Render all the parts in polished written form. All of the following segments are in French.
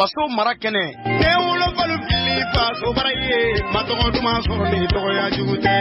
faso mara kɛnɛ ne wolofalu fili faso bara ye ma tɔgɔ duman sɔrɔ ni tɔgɔya jugu tɛ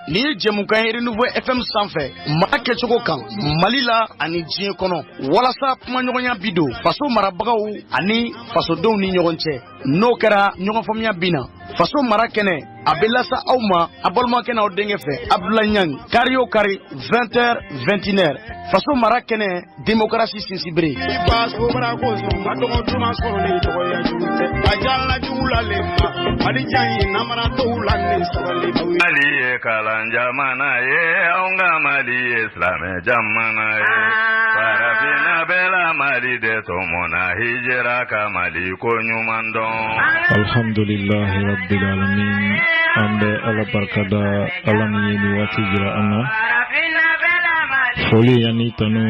ni ye jɛmukan ye Renouveau FM sanfɛ mara kɛcogo kan Mali la ani diɲɛ kɔnɔ walasa kumaɲɔgɔnya bi don faso marabagaw ani fasodenw ni ɲɔgɔn cɛ n'o kɛra ɲɔgɔnfaamuya bi na faso mara kɛnɛ a bɛ lasa aw ma a balimakɛ n'aw denkɛ fɛ Abdoulaye Niang kari o kari 20h 21h faso mara kɛnɛ démocratie sinsibere faso mara ko ma tɔgɔ duman sɔrɔ ni tɔgɔya jugu tɛ a jala jugu la le ma Mali janyi namara tɔw la ni sabali b'u ye Mali ye kalan jamana ye anw ka Mali ye silamɛ jamana ye farafina bɛɛ la Mali de tɔmɔna hijira ka Mali ko ɲuman dɔn alhamdulillahi rabbil alamin an bɛ Ala barikada Ala min ye nin waati jira an na foli ani tanu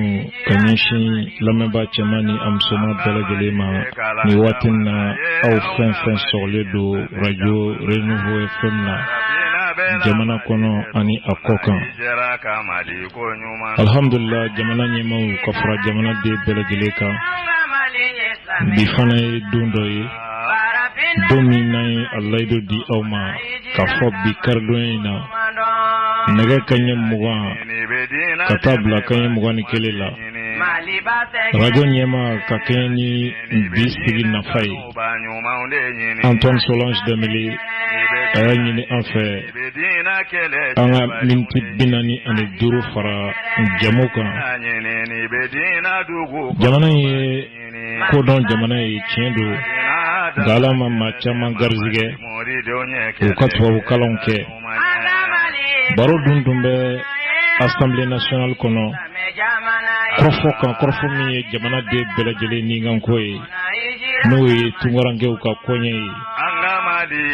ka ɲɛsin lamɛnbaa cɛman ni a musoman bɛɛ lajɛlen ma nin waati na aw fɛn fɛn sɔgɔlen don radio Renouveau FM na jamana kɔnɔ ani a kɔ kan alhamdulillah jamana ɲɛmaaw ka fara jamana den bɛɛ lajɛlen kan bi fana ye don dɔ ye don min n'an ye a layidu di aw ma k'a fɔ bi karidonya in na nɛgɛ kanɲɛ 20 ka taa bila kanɲɛ 21 la radio ɲɛma ka kɛɲɛ ni bi sigi nafa ye Antoine Solange Dembélé a y'a ɲini an fɛ an ka miniti 45 fara jamu kan jamana ye kodɔn jamana ye tiɲɛ don nka Ala ma maa caman garizigɛ u ka tubabu kalanw kɛ baro dun bɛ Assemblée nationale kɔnɔ kɔrɔfɔ min ye jamana den bɛɛ lajɛlen nikanko ye n'o ye tunkarankew ka koɲɛ ye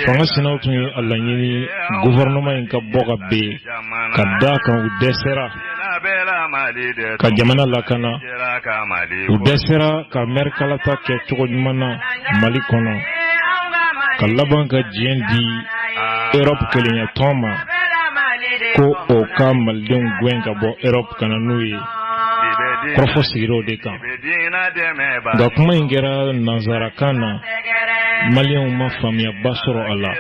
fanga sinaw tun ye a laɲini gouvernement in ka bɔ ka ben ka da kan u dɛsɛra ka jamana lakana u dɛsɛra ka maire kalata kɛ cogo ɲuman na Mali kɔnɔ ka laban ka diɲɛ di Europe kelenya tɔn ma ko o ka malidenw gɛn ka bɔ Europe kana n'u ye kɔrɔfɔ sigira o de kan nka kuma in kɛra nanzarakan na Maliens ma faamuyaba sɔrɔ a la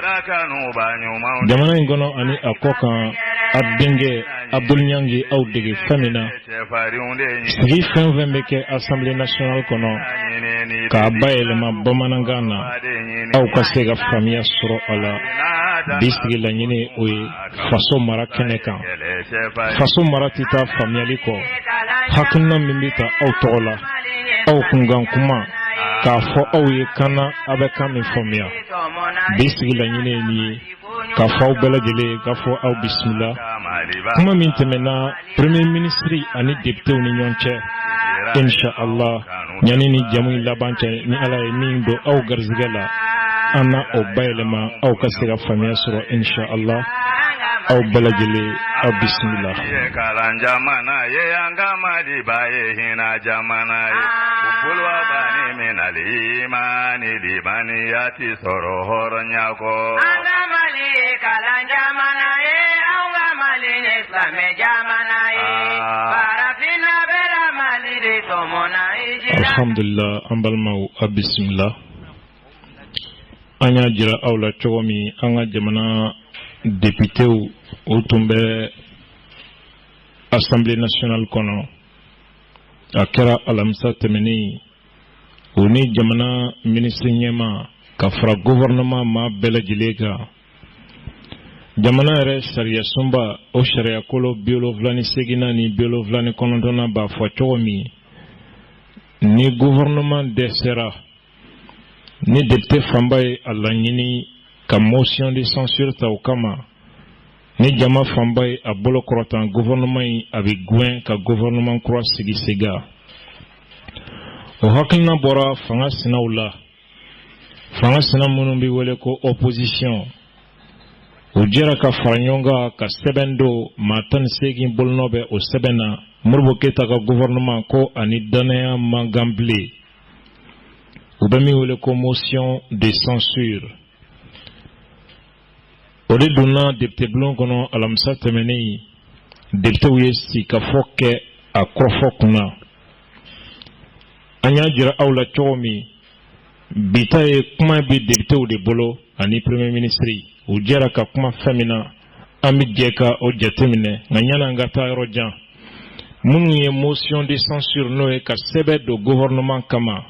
jamana in kɔnɔ ani a kɔ kan a denkɛ Abdoulaye Niang ye aw dege fɛn min na sigi fɛn fɛn bɛ kɛ Assemblée nationale kɔnɔ k'a bayɛlɛma bamanankan na aw ka se ka faamuya sɔrɔ a la bi sigi laɲini o ye faso mara kɛnɛ kan faso mara tɛ taa faamuyali kɔ hakilina min bɛ ta aw tɔgɔ la aw kunkan kuma k'a fɔ aw ye kana a bɛ kan min faamuya bi sigi laɲini ye nin ye k'a fɔ aw bɛɛ lajɛlen k'a fɔ aw bisimila kuma min tɛmɛna premier ministre ani députés ni ɲɔgɔn cɛ inshallah ɲani ni jamu in laban cɛ ni Ala ye min don aw garizigɛ la an na o bayɛlɛma aw ka se ka faamuya sɔrɔ inshallah aw bɛɛ lajɛlen aw bisimila kalan jamana ye an ka Mali ba ye hinɛ jamana ye ubulwa bani minali imani libani yati sɔrɔ hɔrɔnya kɔ an ka Mali kalan jamana ye an ka Mali ye silamɛ jamana ye farafina bɛɛ la Mali de tɔmɔna alhamdulillah an balimaw aw bisimila an y'a jira aw la cogo min an ka jamana députés o tun bɛ Assemblée nationale kɔnɔ a kɛra alamisa tɛmɛnen o ni jamana ministre ɲɛma ka fara gouvernement ma bɛɛ lajɛlen kan jamana yɛrɛ sariya sunba o sariya kolo 78 ni 79 b'a fɔ cogo min ni gouvernement dɛsɛra ni député fanba ye a laɲini ka motion de censure ta o kama ni jama fanba ye a bolo kɔrɔtan gouvernement in a bɛ gɛn ka gouvernement kura sigi sega o hakilina bɔra fanga sinaw la fanga sina minnu bɛ wele ko opposition o jɛra ka fara ɲɔgɔn kan ka sɛbɛn don maa 18 bolonɔ bɛ o sɛbɛn na Modibo Keyita ka gouvernement ko ani danaya man kan bilen u bɛ min wele ko motion de censure o de donna député bulon kɔnɔ alamisa tɛmɛnen députéw ye sikafɔ kɛ a kɔrɔfɔ kunna an y'a jira aw la cogo min bita ye kuma bi député de bolo ani premier ministre u jɛra ka kuma fɛn min na an bɛ jɛ ka o jateminɛ nka ɲana an ka taa yɔrɔ jan minnu ye motion de censure n'o ye ka sɛbɛn don gouvernement kama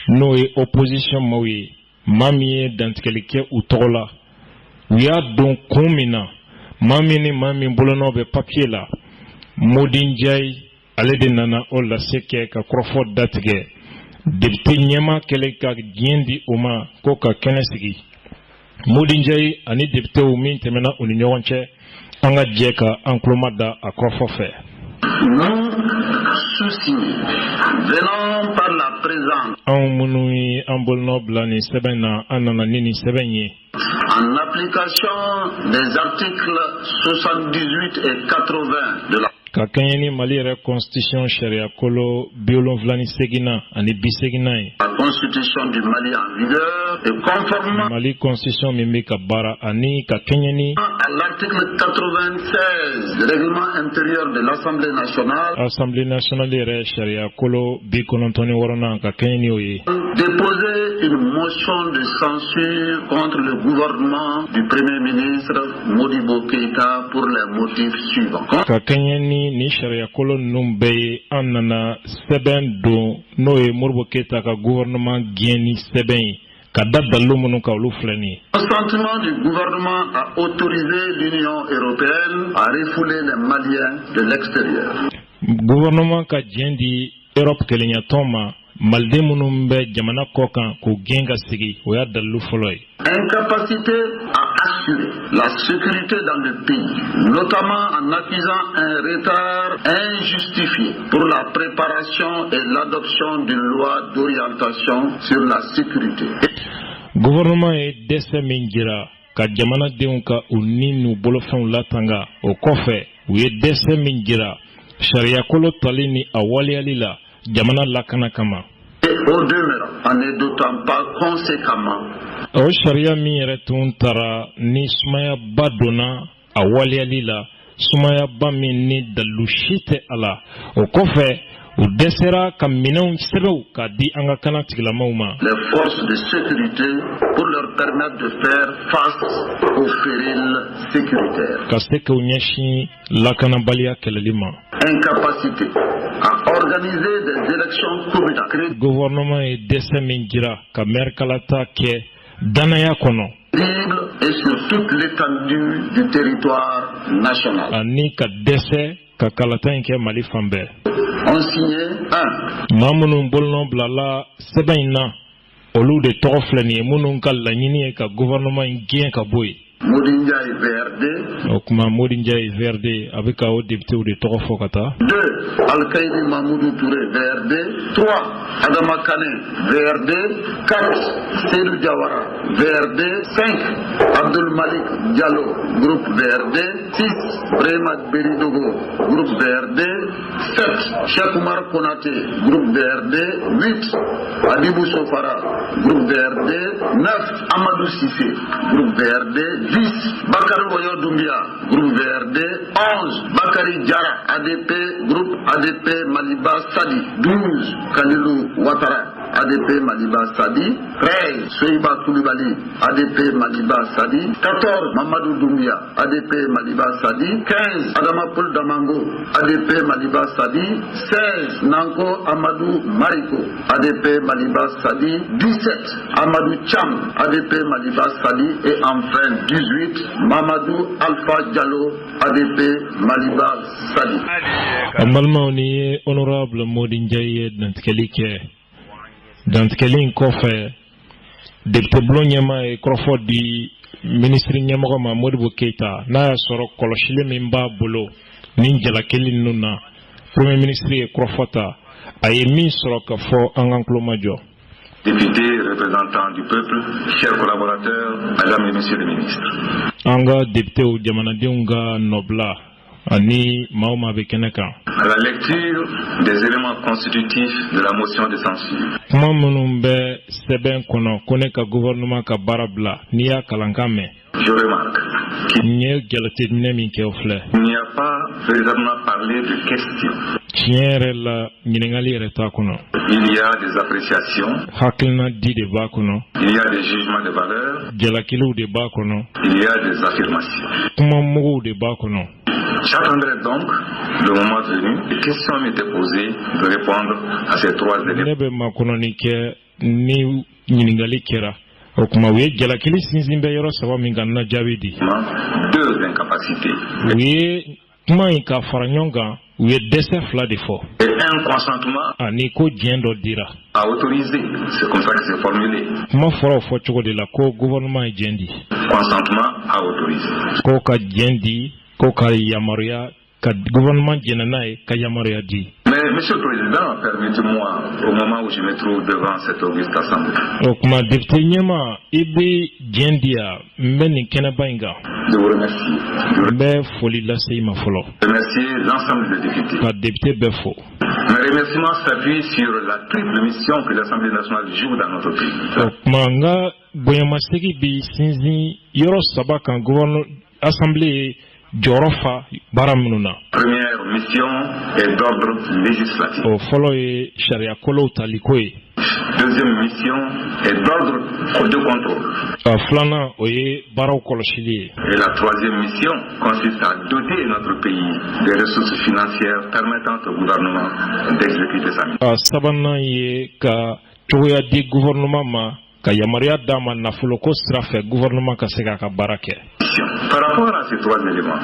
n'o ye opposition maaw ye maa min ye dantigɛli kɛ u tɔgɔ la u y'a don kun min na maa min ni maa min bolonɔ bɛ papier la Modi Ndiaye ale de nana o lase kɛ ka kɔrɔfɔ datigɛ député ɲɛma kɛlɛ ka diɲɛ di o ma ko ka kɛnɛ sigi Modi Ndiaye ani députéw min tɛmɛna u ni ɲɔgɔn cɛ an ka jɛ ka an kuloma da a kɔrɔfɔ fɛ. Nous sous-signés venons par la présence anw minnu ye an bolonɔ bila nin sɛbɛn na an nana ni nin sɛbɛn ye en application des articles 78 et 80 de la ka kɛɲɛ ni Mali yɛrɛ constitution sariya kolo 78 ani 80 ye. La constitution du Mali en vigueur et conformément Mali constitution min bɛ ka baara ani ka kɛɲɛ ni à l'article 96 du règlement intérieur de l'Assemblée nationale. Assemblée nationale yɛrɛ sariya kolo 96 ka kɛɲɛ ni o ye. Déposer une motion de censure contre le gouvernement du Premier ministre Modibo Keïta pour les motifs suivants. Ka kɛɲɛ ni sariya kolo ninnu bɛɛ ye an nana sɛbɛn don n'o ye Modibo Keïta ka gouvernement gɛn ni sɛbɛn ye ka da dalilu minnu ka olu filɛ nin ye. Consentement du gouvernement a autorisé l'Union européenne à refouler les Maliens de l'extérieur. Gouvernement ka diɲɛ di Europe kelenyatɔn ma maliden minnu bɛ jamana kɔ kan k'u gɛn ka sigi o y'a dalilu fɔlɔ ye. Incapacité à assurer la sécurité dans le pays, notamment en accusant un retard injustifié pour la préparation et l'adoption d'une loi d'orientation sur la sécurité. Gouvernement ye dɛsɛ min jira ka jamanadenw ka u ni n'u bolofɛnw latanga o kɔfɛ u ye dɛsɛ min jira sariya kolo tali ni a waleyali la jamana lakana kama. Et au demeurant, en ne dotant pas conséquemment o sariya min yɛrɛ tun tara ni sumayaba donna a waleyali la sumayaba min ni dalilu si tɛ a la o kɔfɛ u dɛsɛra ka minɛnw sɛbɛw k'a di an ka kana tigilamaw ma. les forces de sécurité pour leur permettre de faire face aux périls sécuritaires. Ka se k'u ɲɛsin lakanabaliya kɛlɛli ma. Incapacité à organiser des élections communautaires. Gouvernement ye dɛsɛ min jira ka maire kalata kɛ danaya kɔnɔ. Libre et sur toute l'étendue du territoire national. Ani ka dɛsɛ ka kalata in kɛ Mali fan bɛɛ. On signé un. Maa minnu bolonɔ bilala sɛbɛn in na olu de tɔgɔ filɛ nin ye minnu ka laɲini ye ka gouvernement in gɛn ka bɔ yen. Modi Ndiaye VRD. O kuma Modi Ndiaye VRD a bɛ ka o député de tɔgɔ fɔ ka taa. 2. Alkaïdi Mamoudou Touré VRD. 3. Adama Kane VRD. 4. Seydou Diawara VRD. 5. Abdul Malik Diallo groupe VRD. 6. Brahmat Beridogo groupe VRD. 7. Cheikh Oumar Konaté groupe VRD. 8. Adibou Sofara groupe VRD. 9. Amadou Sissé groupe VRD. 10. Bakary Boyo Doumbia, groupe VRD. 11. Bakary Diarra, ADP, groupe ADP Maliba Sadi. 12. Kalilou Ouattara, ADP Maliba Sadi. 13. Soyiba Koulibaly, ADP Maliba Sadi. 14. Mamadou Doumbia, ADP Maliba Sadi. 15. Adama Paul Damango, ADP Maliba Sadi. 16. Nanko Amadou Mariko, ADP Maliba Sadi. 17. Amadou Cham, ADP Maliba Sadi. Et enfin 18. Mamadou Alpha Diallo, ADP Maliba Sadi. Amalma ni ye honorable Modi Ndiaye dantigɛli kɛ dantigɛli in kɔfɛ député bulon ɲɛma ye kɔrɔfɔ di ministre ɲɛmɔgɔ ma Modibo Keïta n'a y'a sɔrɔ kɔlɔsili min b'a bolo ni jalakɛli ninnu na premier ministre ye kɔrɔfɔ ta a ye min sɔrɔ ka fɔ an ka tulo majɔ. Députés, représentants du peuple, chers collaborateurs, mesdames et messieurs les ministres. Anga député ou jamanadenw ka nɔbila ani maa o maa bɛ kɛnɛ kan. À la lecture des éléments constitutifs de la motion de censure. Kuma minnu bɛ sɛbɛn kɔnɔ ko ne ka gouvernement ka baara bila n'i y'a kalankan mɛn. Je remarque Il n'y a pas véritablement parlé de questions. Il y a des appréciations. Il y a des jugements de valeur. Il y a des affirmations. J'attendrai donc le moment venu. Les questions m'étaient posées de répondre à ces trois éléments. Deux incapacités. Et un consentement à autoriser. C'est comme ça que c'est formulé. Consentement à autoriser. Mais Monsieur le Président, permettez-moi, au moment où je me trouve devant cette auguste assemblée, de vous remercier. Remercier l'ensemble des députés. Mes remerciements s'appuient sur la triple mission que l'Assemblée nationale joue dans notre pays. Première mission est d'ordre législatif. Deuxième mission est d'ordre de contrôle. Et la troisième mission consiste à doter notre pays des ressources financières permettant au gouvernement d'exécuter sa mission. Par rapport à ces trois éléments,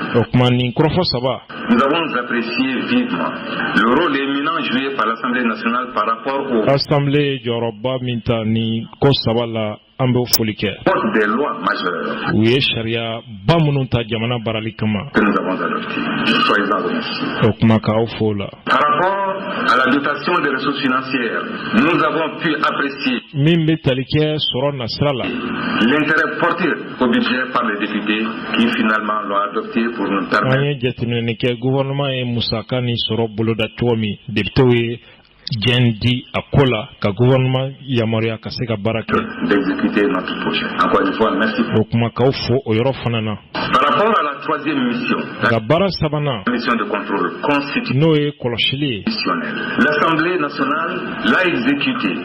nous avons apprécié vivement le rôle éminent joué par l'Assemblée nationale par rapport aux des lois majeures que nous avons adoptées. Soyez-en remerciés. Par rapport à la dotation des ressources financières, nous avons pu apprécier l'intérêt porté au budget par les députés qui finalement l'ont adopté pour nous permettre d'exécuter notre projet. Encore une fois, merci. Par rapport à la troisième mission, la mission de contrôle constitutionnelle, l'Assemblée nationale l'a exécutée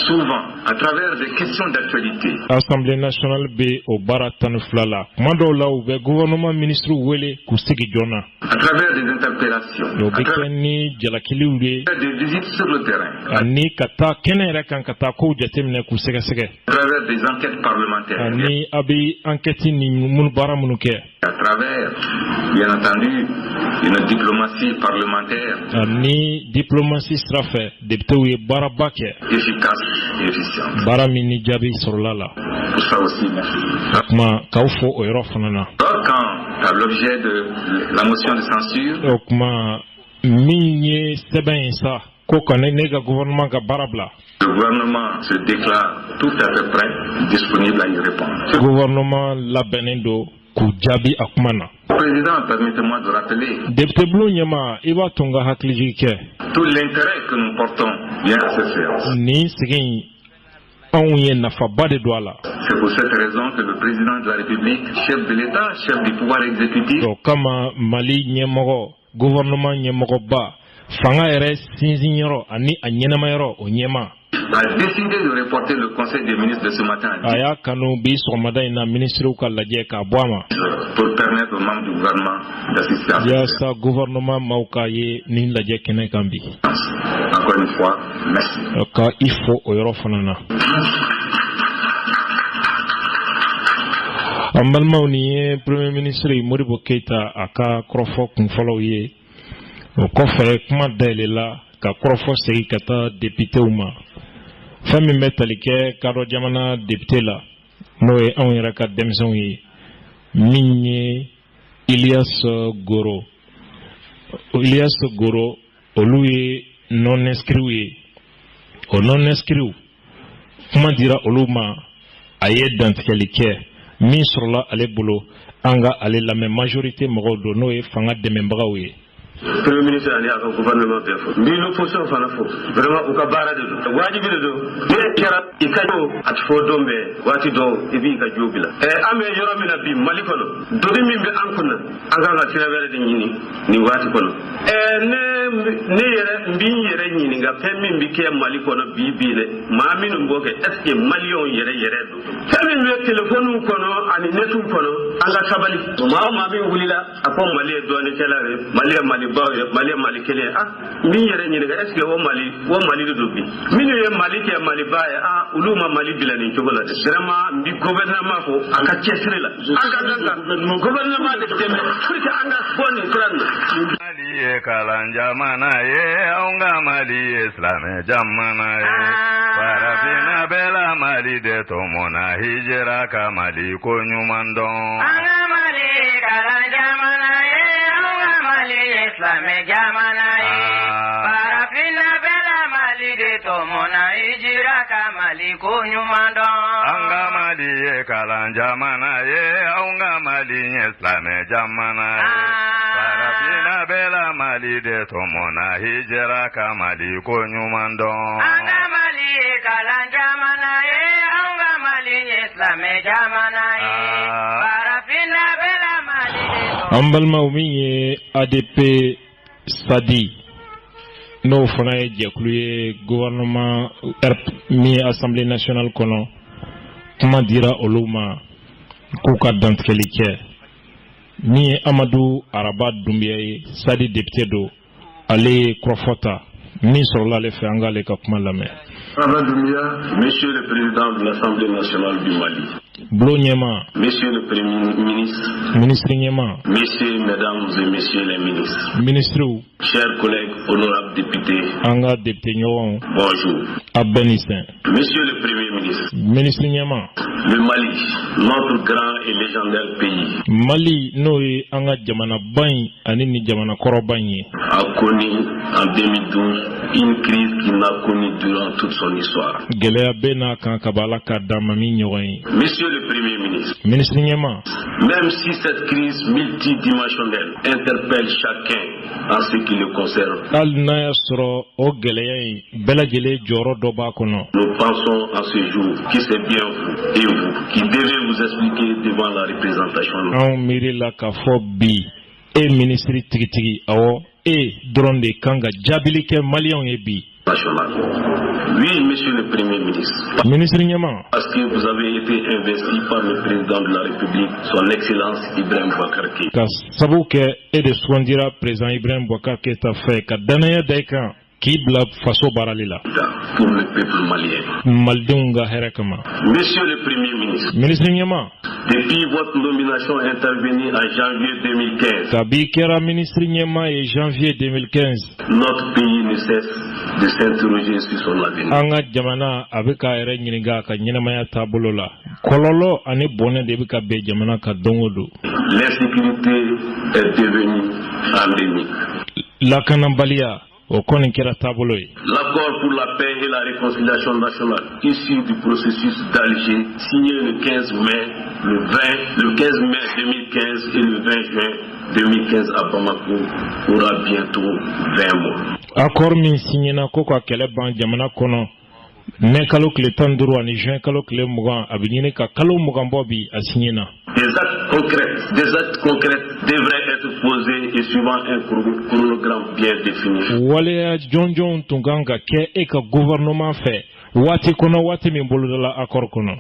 souvent à travers des questions d'actualité. Assemblée nationale B au Baratanflala. Mandola ou gouvernement ministre Wele Kustiki Jona. À travers des interpellations. À travers des visites sur le terrain. À travers des enquêtes parlementaires. À travers, bien entendu, une diplomatie parlementaire efficace et efficiente. Pour ça aussi, merci. Quand à l'objet de la motion de censure, le gouvernement se déclare tout à fait prêt, disponible à y répondre. Président, permettez-moi de rappeler tout l'intérêt que nous portons bien à cette séance. C'est pour cette raison que le président de la République, chef de l'État, chef du pouvoir exécutif, a décidé de reporter le conseil des ministres de ce matin pour permettre aux membres du gouvernement d'assister à cette Encore une fois, merci. Premier ministre Modibo Keita aka krofo kunfolo ye o kofere kuma dalela ka krofo segi kata député uma fami metalike kado jamana député la no e on yera ka demson yi minye Ilias Goro oluye non inscrit o non inscrit kuma dira oluma aye dantikelike min sur la ale bolo anga ale la même majorité mogo do no e fanga de membagawe Premier ministre ani aka gouvernement be fo mi l'opposition fana fo vraiment uka bara de do wajibi de do ne kera ikayo at fo dombe wati do ibi ka jobila ame yoro mi na bi mali kono do mi be ankuna anga na tirabere de nyini ni wati kono ne yere mbi yere nyini nga pemmi mbi ke mali kono bi le ma minu mboke est ce malion yere do pemmi be telephone kono ani netu kono anga sabali ma bi wulila apon mali do ne telare mali kele min yere nyini ga est ce que o mali do bi min ye mali ke mali baye uluma mali bilani chogola de vraiment mbi gouvernement ko aka chesre la anga gouvernement de teme furti anga boni kran mali kalan jamana ye aunga mali islam jamana ye parafina bela mali de tomona hijra ka mali ko nyumando anga mali kalan jamana ye aunga mali islam jamana ye parafina bela mali de tomona hijra ka mali ko nyumando anga mali kalan jamana ye aunga mali islam jamana ye parafina bela mali de tomona hijra ka mali ko nyumando anga mali kalan jamana ye aunga mali islam jamana ye parafina bela mali de ambalma umiye ADP Sadi no fana ye jɛkulu ye gouvernement mi assemblée nationale kɔnɔ kuma dira olu ma k'u ka dantigɛli kɛ min ye Amadu Araba Dunbiya ye Sadi député do ale kɔrɔfɔta min sɔrɔla ale fɛ an k'ale ka kuma lamɛn. Araba Dunbiya, monsieur le président de l'Assemblée nationale du Mali. Bulo ɲɛma. Monsieur le premier ministre. Ministre ɲɛma. Messieurs, mesdames et messieurs les ministres. Ministres. Chers collègues, honorables députés. An ka député ɲɔgɔnw. Bonjour. A bɛɛ ni sɛn. Monsieur le premier ministre. Ministre ɲɛma. Le Mali, notre grand et légendaire pays. Mali n'o ye an ka jamanaban in ani ni jamana kɔrɔba in ye. A connu en 2012 une crise qu'il n'a connue durant toute son histoire. Gɛlɛya bɛ n'a kan ka bala ka d'a ma min ɲɔgɔn ye. Monsieur le premier ministre. Ministre ɲɛma. Même si cette crise multidimensionnelle interpelle chacun en ce qui le concerne. Hali n'a y'a sɔrɔ o gɛlɛya in bɛɛ lajɛlen jɔyɔrɔ dɔ b'a kɔnɔ. Nous pensons en ce jour que c'est bien vous et vous qui devez vous expliquer devant la représentation. Anw miiri la k'a fɔ bi ministre tigitigi awɔ dɔrɔn de kan ka jaabili kɛ maliyɛnw ye bi. Oui, monsieur le premier ministre. Ministre ɲɛma. Parce que vous avez été investi par le président de la République, son excellence Ibrahim Boubacar Keïta. Ka sabu kɛ de sugandira président Ibrahim Boubacar Keïta fɛ ka danaya da I kan k'i bila faso baarali la. Pour le peuple malien. Malidenw ka hɛrɛ kama. Monsieur le premier ministre. Ministre ɲɛma. Depuis votre nomination intervenue en janvier 2015. Kabi kɛra ministre ɲɛma ye janvier 2015. Notre pays ne cesse de s'interroger sur son avenir. An ka jamana a bɛ k'a yɛrɛ ɲininka a ka ɲɛnamaya taabolo la. Kɔlɔlɔ ani bɔnɛ de bɛ ka bɛn jamana kan don o don. L'insécurité est devenue endémique. Lakanabaliya o kɔni kɛra taabolo ye. L'accord pour la paix et la réconciliation nationale issu du processus d'Alger signé le 15 mai 2015 et le 20 juin 2015 à Bamako aura bientôt 20 mois. Accord min signena ko ka kɛlɛ ban jamana kɔnɔ ne kalo tile 15 ani juin kalo tile 20 a bɛ ɲini ka kalo 20 bɔ bi a signena. Des actes concrets devraient être posés et suivant un chronogramme bien défini. Waleya jɔnjɔnw tun kan ka kɛ ka gouvernement fɛ waati kɔnɔ waati min bolodala accord kɔnɔ.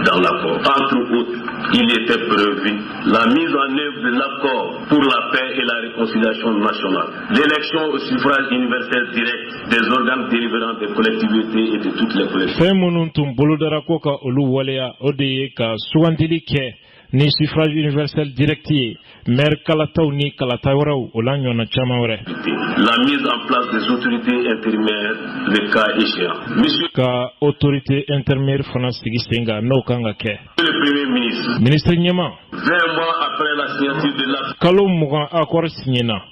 Dans l'accord, entre autres, il était prévu la mise en œuvre de l'accord pour la paix et la réconciliation nationale, l'élection au suffrage universel direct des organes délibérants des collectivités et de toutes les collectivités. Fɛn minnu tun bolodara ko ka olu waleya o de ye ka sugandili kɛ ni suffrage universel direct ye maire kalataw ni kalata wɛrɛw o la ɲɔgɔnna caman wɛrɛ. La mise en place des autorités intérimaires le cas échéant. Monsieur ka autorité intermédiaire fana sigi sen kan n'o kan ka kɛ. Le premier ministre. Ministre ɲɛma. 20 mois après la signature de l'accord. Kalo 20 accord signena.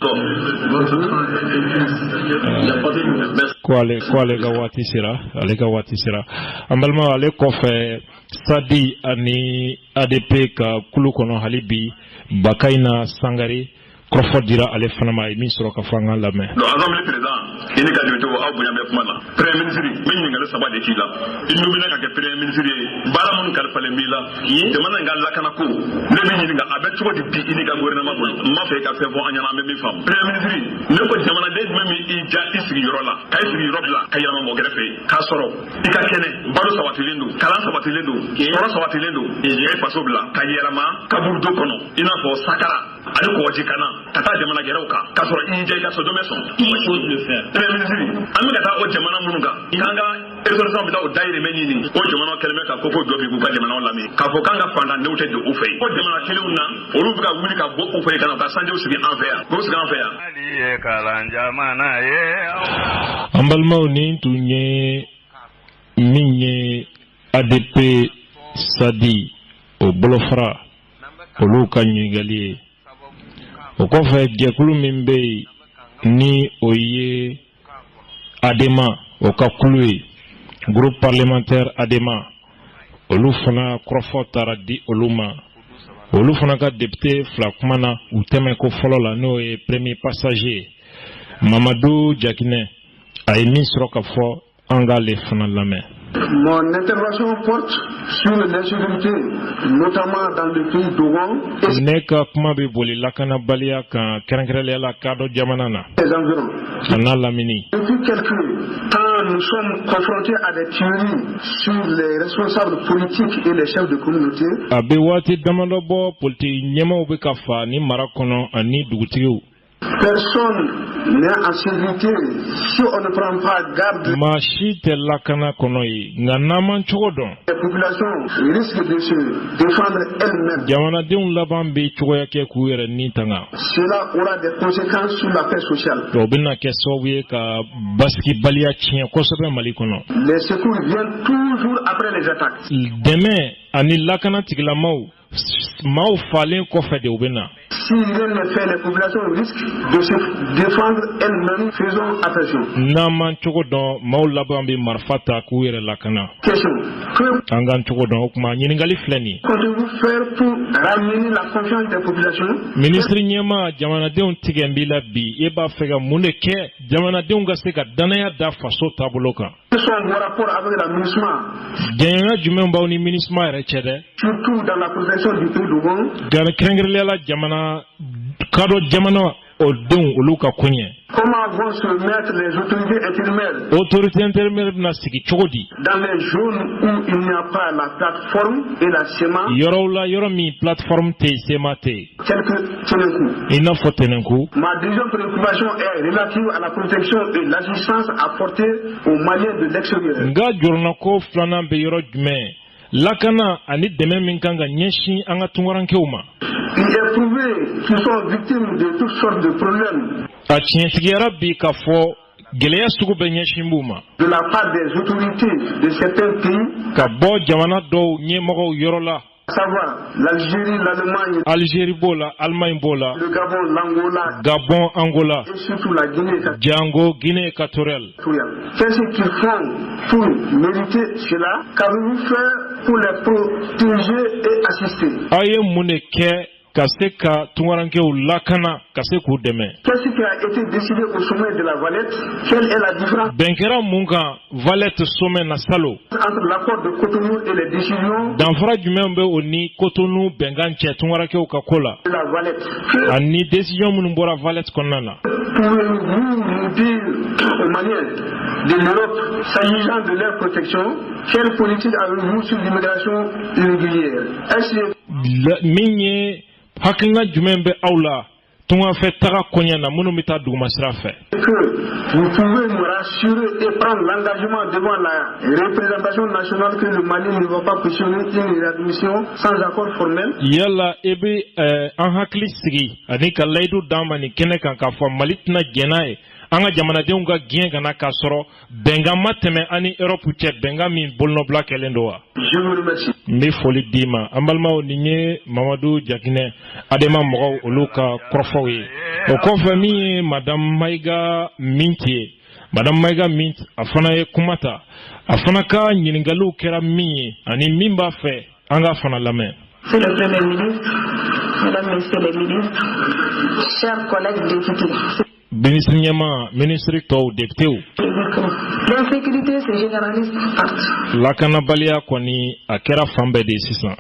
Ko ale ka waati sera ale ka waati sera an balima ale kɔfɛ Sadi ani ADP ka kulu kɔnɔ hali bi Bakayina Sangare kɔrɔfɔ dira ale fana ma ye min sɔrɔ ka fɔ an ka lamɛn. Assemblée président i ni ka député aw bonya bɛ kuma na premier ministre min ɲininkali saba de k'i la i nomina ka kɛ premier ministre ye baara minnu kalifalen b'i la jamana in ka lakana ko ne bɛ ɲininka a bɛ cogo di bi i ni ka gouvernement bolo n b'a fɛ i ka fɛn fɔ an ɲɛna an bɛ min faamu premier ministre ne ko jamanaden jumɛn min i ja i sigiyɔrɔ la ka i sigiyɔrɔ bila ka yɛlɛma mɔgɔ kɛrɛfɛ k'a sɔrɔ i ka kɛnɛ balo sabatilen don kalan sabatilen don sɔrɔ sabatilen don i ye faso bila ka yɛlɛma kaburudo kɔnɔ i n'a fɔ sakara ani kɔgɔji kana ka taa jamana gɛrɛw kan k'a sɔrɔ i jɛ i ka sɔdɔmɛ sɔn premier ministre an bɛ ka taa o jamana minnu kan k'an ka résolution bɛ taa o dayirimɛ ɲini o jamana kɛlen bɛ ka ko fo jɔ bi k'u ka jamanaw lamɛn k'a fɔ k'an ka fantandenw tɛ don u fɛ o jamana kelenw na olu bɛ ka wuli ka bɔ u fɛ ka na u ka sanjiw sigi an fɛ yan k'u sigi an fɛ yan. An balimaw ni tun ye min ye ADP Sadi o bolofara olu ka ɲininkali ye o kɔfɛ jɛkulu min bɛ yen ni o ye ADEMA o ka kulu ye groupe parlementaire ADEMA olu fana kɔrɔfɔ taara di olu ma olu fana ka député fila kuma na u tɛmɛ ko fɔlɔ la n'o ye premier passager Mamadou Diakine a ye min sɔrɔ ka fɔ an k'ale fana lamɛn. Mon intervention porte sur l'insécurité, notamment dans le pays d'Oran. Ne ka kuma bɛ boli lakanabaliya kan kɛrɛnkɛrɛnnenya la kadɔ jamana na. A n'a lamini. Depuis quelques temps, nous sommes confrontés à des tueries sur les responsables politiques et les chefs de communauté. A bɛ waati damadɔ bɔ politiki ɲɛmaaw bɛ ka fa ni mara kɔnɔ ani dugutigiw. Personne n'est en sécurité si on ne prend pas garde. Maa si tɛ lakana kɔnɔ ye nka n'an man cogo dɔn. Les populations risquent de se défendre elles-mêmes. Jamanadenw laban bɛ cogoya kɛ k'u yɛrɛ ni tanga. Cela aura des conséquences sur la paix sociale. O bɛna kɛ sababu ye ka basigibaliya tiɲɛ kosɛbɛ Mali kɔnɔ. Les secours viennent toujours après les attaques. Dɛmɛ ani lakana tigilamaw maaw falen kɔfɛ de u bɛna. Si rien ne fait, les populations risquent de se défendre elles-mêmes. Faisons attention. N'an man cogo dɔn maaw laban bɛ marifa ta k'u yɛrɛ lakana. Question. An k'an cogo dɔn o kuma ɲininkali filɛ nin ye. Qu'entendez-vous faire pour ramener la confiance des populations? Ministre ɲɛma jamanadenw tigɛ n b'i la bi e b'a fɛ ka mun de kɛ jamanadenw ka se ka danaya da faso taabolo kan. Quels sont vos rapports avec la MINUSMA? Jɛɲɔgɔnya jumɛn b'aw ni MINUSMA yɛrɛ cɛ dɛ? Surtout dans la protection du pays d'Oran. Kɛrɛnkɛrɛnnenya la jamana kadɔ jamana o denw olu ka koɲɛ. Comment vont se mettre les autorités intérimaires? Autorité intérimaire bɛna sigi cogo di? Dans les zones où il n'y a pas la plateforme et la SEMA. Yɔrɔw la yɔrɔ min plateforme tɛ SEMA tɛ. Tel que Tenenkou. I n'a fɔ Tenenkou. Ma deuxième préoccupation est relative à la protection et l'assistance apportée aux Maliens de l'extérieur. Nga jɔrɔna ko filanan bɛ yɔrɔ jumɛn? Lakana ani dɛmɛ min kan ka ɲɛsin an ka tunkarankew ma. Il est prouvé qu'ils sont victimes de toutes sortes de problèmes. A tiɲɛtigiyara bi k'a fɔ gɛlɛya sugu bɛ ɲɛsin b'u ma. De la part des autorités de certains pays. Ka bɔ jamana dɔw ɲɛmɔgɔw yɔrɔ la. À savoir l'Algérie, l'Allemagne. Algérie b'o la, Allemagne b'o la. Le Gabon, l'Angola. Gabon, Angola. Et surtout la Guinée. Django, Guinée équatoriale. Qu'est-ce qu'ils font pour mériter cela? Qu'avez-vous fait pour les protéger et assister? Aye mun de kɛ ka se ka tunkarankew lakana ka se k'u dɛmɛ. Qu'est-ce qui a été décidé au sommet de la Valette? Quelle est la différence? Bɛn kɛra mun kan Valette sommet na salo. Entre l'accord de Cotonou et les décisions. Danfara jumɛn bɛ o ni Cotonou bɛnkan cɛ tunkarankew ka ko la. De la Valette. Ani décision minnu bɔra Valette kɔnɔna na. Pouvez-vous nous dire aux Maliens de l'Europe s'agissant de leur protection? Quelle politique avez-vous sur l'immigration irrégulière? Min ye hakilina jumɛn bɛ aw la tungafɛ taga koɲɛ na minnu bɛ taa dugumasira fɛ. Que vous pouvez me rassurer et prendre l'engagement devant la représentation nationale que le Mali ne va pas cautionner une réadmission sans accord formel. Yala e bɛ an hakili sigi ani ka layidu d'an ma nin kɛnɛ kan k'a fɔ Mali tɛna jɛn n'a ye an ka jamanadenw ka gɛn kana k'a sɔrɔ bɛnkan ma tɛmɛ ani Europe cɛ bɛnkan min bolonɔbila kɛlen don wa. Je vous remercie. N bɛ foli d'i ma an balimaw nin ye Mamadou Diakine ADEMA mɔgɔw olu ka kɔrɔfɔw ye o kɔfɛ min ye Madame Maïga Mint ye Madame Maïga Mint a fana ye kuma ta a fana ka ɲininkaliw kɛra min ye ani min b'a fɛ an ka fana lamɛn. C'est le Premier ministre Mesdames, Messieurs les ministres, chers collègues députés. Ministre Nyama, ministre Tau, député. L'insécurité se généralise partout. La Canabalia Kwani, Akera Fambe de Sissan.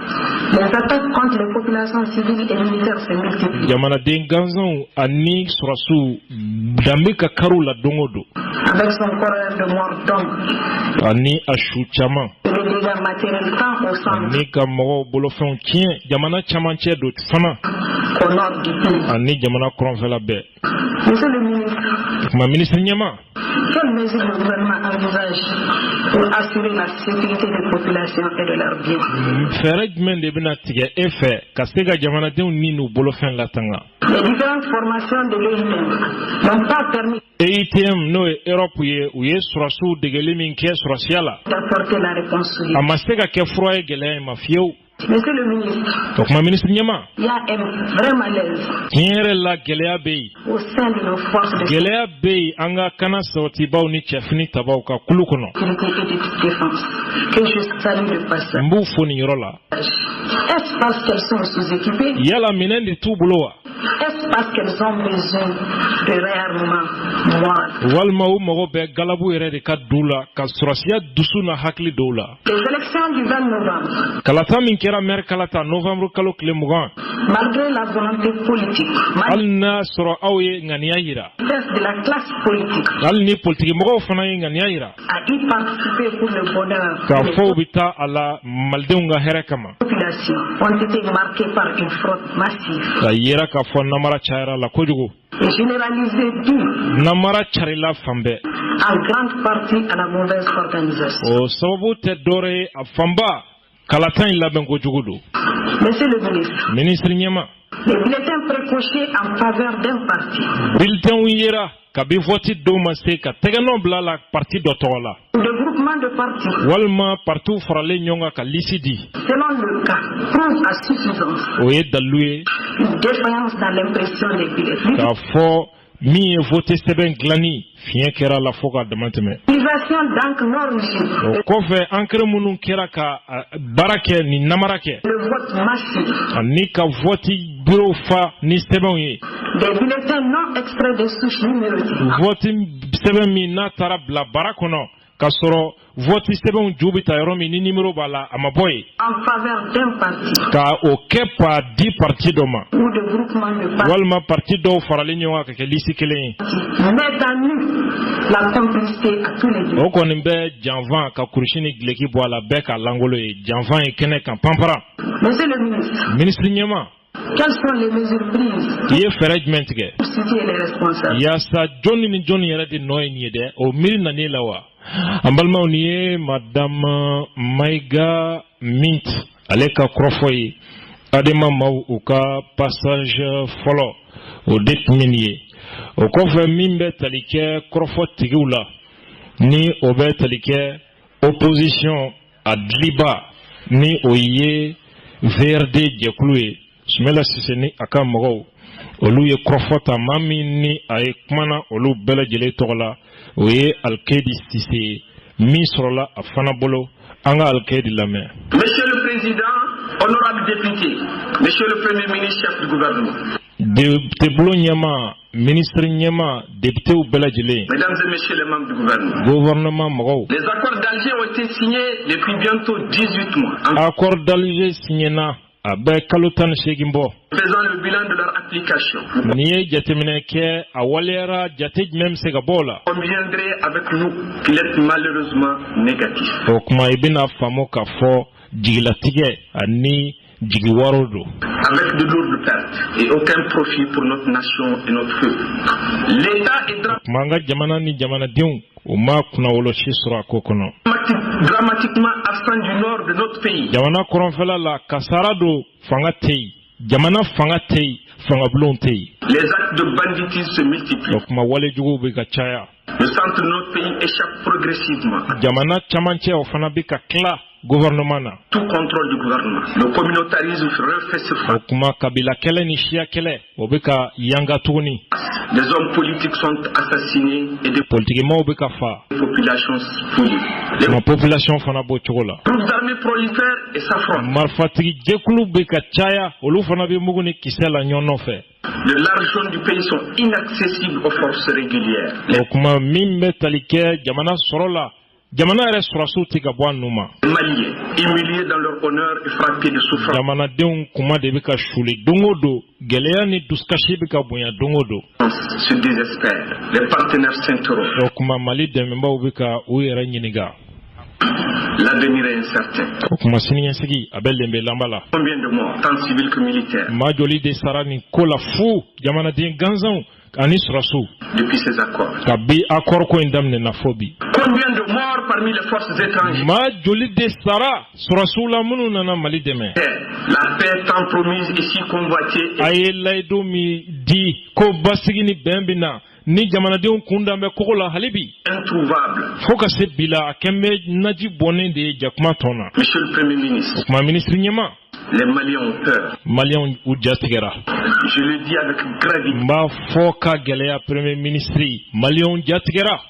Les attaques contre les populations civiles et militaires se multiplient. Yamana Dengazon, Ani Surasu, Dambika Karula Dongodo. Avec son corps de mort d'homme. Ani Ashu Chama. Les dégâts matériels tant au centre. Ani Kamoro Bolofon Tien, Yamana Chamanche de Fana. Au nord du pays. Ani Yamana Kronvela Be. Monsieur le ministre. Ma ministre Nyama. Quelles mesures le gouvernement envisage pour assurer la sécurité des populations et de leurs biens? Ferregmen de Benatige Efe, Kasega Yamana de Ninu Bolofin Latanga. Les différentes formations de l'EITM n'ont pas permis EITM no Europe ou Surasu de Gelimin Kes Rasiala. d'apporter la réponse. Amasega Kefroy Gele Mafio. Monsieur le ministre, Donc ma ministre Nyama. il y a un vrai malaise Tiere la Gelea Bey. au sein de nos forces de Gelea Bey anga kana sauti bau ni chefini tabauka kulukono. sécurité et de défense que je salue de passage. Mbu foni yorola. Est-ce parce qu'elles sont sous-équipées? Yala minendi tu buloa. Est-ce parce qu'elles ont besoin de réarmement moral? Walma u mogo be galabu ere de kadula ka surasiya dusuna hakli doula. Les élections du 20 novembre, Kalata min kera mer kalata novembre kalo klemugan. malgré la volonté politique, Alna soro awye ngania yira. manifeste de la classe politique, Al ni politique mogo fana ye ngania yira. à y participer pour le bonheur Ka des fo bita ala maldeunga herekama. populations, ont été marquées par une fraude massive Ka yira ka fo namara chaira la kojugo. et généralisée due Namara charila fambe. en grande partie à la mauvaise organisation. O sababu te dore afamba kalata illa ben kojugudu. Monsieur le ministre, Ministre Nyama. les bulletins précochés en faveur d'un parti Bulletin yira kabi voti do maste ka tegano bla la parti dotola. ou de groupement de partis, Walma partout farale nyonga ka lisidi. selon le cas, prouve à suffisance Oye dalue une défaillance dans l'impression des bulletins. ka fo mi e voté seben glani fien kera la foka demanteme. L'utilisation d'encre non rigide, O kofe ankre munun kera ka barake ni namarake. le vote massif, Ani ka voti bureau fa ni seben ye. des bulletins non extraits de souches numériques, Voti seben mi na tara bla barakono. Kasoro voti seben jubita yoro mi ni numero bala amaboy. en faveur d'un parti Ka o kepa 10 parti doma. ou de groupement de partis, Walma parti do farale nyonga ka ke lisi kelen. met en nu la complicité à tous les niveaux. O kɔni bɛ janvan ka kurushini gileki bɔ a la bɛɛ ka langolo ye janvan ye kɛnɛ kan panpara. Monsieur le ministre, Ministre ɲɛma quelles sont les mesures prises i ye fɛɛrɛ jumɛn tigɛ pour situer les responsables? yaasa jɔnni ni jɔnni yɛrɛ de nɔ ye nin ye dɛ o miiri nani la wa an balimaw nin ye madame Maïga Mint ale ka kɔrɔfɔ ye adama maaw u ka passage fɔlɔ o de tun ye nin ye o kɔfɛ min bɛ tali kɛ kɔrɔfɔtigiw la ni o bɛ tali kɛ opposition a diliba ni o ye VRD jɛkulu ye Sumela Sise ni a ka mɔgɔw olu ye kɔrɔfɔta maa min ni a ye kumana olu bɛɛ lajɛlen tɔgɔ la o ye Alkedi Sise ye min sɔrɔla a fana bolo an ka Alkedi lamɛn. Monsieur le Président, honorable député, Monsieur le Premier ministre, chef du gouvernement. Député bolo ɲɛma ministre ɲɛma députéw bɛɛ lajɛlen. Mesdames et Messieurs les membres du gouvernement. Gouvernement mɔgɔw. Les accords d'Alger ont été signés depuis bientôt 18 mois. Accord d'Alger signéna a bɛ kalo 18 bɔ. Faisant le bilan de leur application. N'i ye jateminɛ kɛ a waliyara jate jumɛn bɛ se ka bɔ o la. Conviendrez avec nous qu'il est malheureusement négatif. O kuma i bɛna faamu k'a fɔ jigilatigɛ ani jigiwaro don. Avec de lourdes pertes et aucun profit pour notre nation et notre peuple. L'État est Kuma an ka jamana ni jamanadenw u ma kunnawolosi sɔrɔ a ko kɔnɔ. dramatiquement absent du nord de notre pays. Jamana kɔrɔnfɛla la kasara don fanga tɛ yen jamana fanga tɛ yen fangabulon tɛ yen. Les actes de banditisme se multiplient. O kuma walejuguw bɛ ka caya. Le centre de notre pays échappe progressivement. Jamana camancɛ o fana bɛ ka tila gouvernement. Tout contrôle du gouvernement. Le communautarisme refait surface. Okuma kabila kele ni shia kele obeka yanga tuni. Des hommes politiques sont assassinés et des politiquement obeka fa. Populations fouillées. La population fana bo chogola. Les armées prolifèrent et s'affrontent. Marfatigi jekulu beka chaya olu fana be muguni kisela nyono fe. De larges zones du pays sont inaccessibles aux forces régulières. Okuma mimbe talike jamana sorola. Jamana ere sorasu tika bwa numa. Maliens, humiliés dans leur honneur et frappés de souffrance. Jamana deun kuma de bika shuli dongodo, geleya ni duskashi bika bunya dongodo. Se désespèrent. Les partenaires s'interrogent. Okuma mali de memba ubika uyera nyiniga. L'avenir est incertain. Okuma sini sigi abel lembe lambala. Combien de morts, tant civils que militaires? Majoli de sarani kola fu jamana de ganzan ani sorasu. Depuis ces accords. Kabi accord ko indamne na fobi. Combien de morts parmi les forces étrangères? Majoli de sara sorasu la munu nana mali deme. La paix tant promise et si convoitée. Aye laido mi di ko basigini bembina. Ni jamanadenw kundambe kokola halibi introuvable foka se bila kembe naji bonne de jakuma tona. Monsieur le Premier ministre, ma ministre nyama les Maliens ont peur. Maliens ou jatigera. Je le dis avec gravité. Ma foka geleya Premier ministre Maliens jatigera.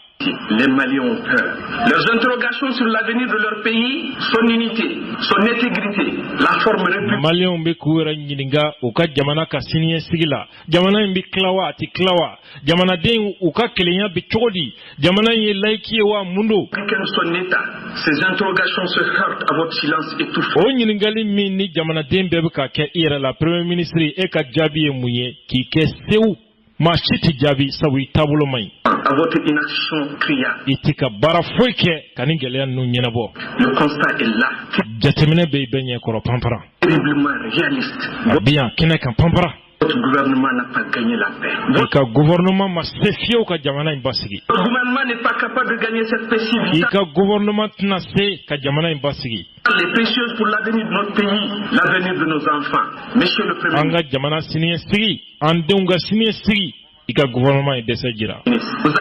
Les Maliens ont peur. Leurs interrogations sur l'avenir de leur pays, son unité, son intégrité, la forme républicaine. Maliens be kuwera nyininga uka jamana ka siniye sigila. Jamana mbi klawa ati klawa. Jamana den uka kelenya bi chodi. Jamana ye laiki wa mundo. Son état. Ces interrogations se heurtent à votre silence étouffant. O nyiningali mini jamana den bebe ka ke ira la Premier ministre e ka jabi e muye ki ke seu. Ma chiti jabi sawi tabulo mai. À votre inaction criarde. Itika bara foike kaningele nu nyenabo. Le constat est là. Jatemene be benye koro pampara. Terriblement réaliste. Bien kene kan pampara. Votre gouvernement n'a pas gagné la paix. Votre gouvernement m'a sefio ka jamana imbasigi. Votre gouvernement n'est pas capable de gagner cette paix civile. Ika gouvernement na se ka jamana imbasigi. Elle est précieuse pour l'avenir de notre pays, l'avenir de nos enfants. Monsieur le Premier ministre. Anga jamana siniye sigi, andeunga siniye sigi. Ika gouvernement est desejira.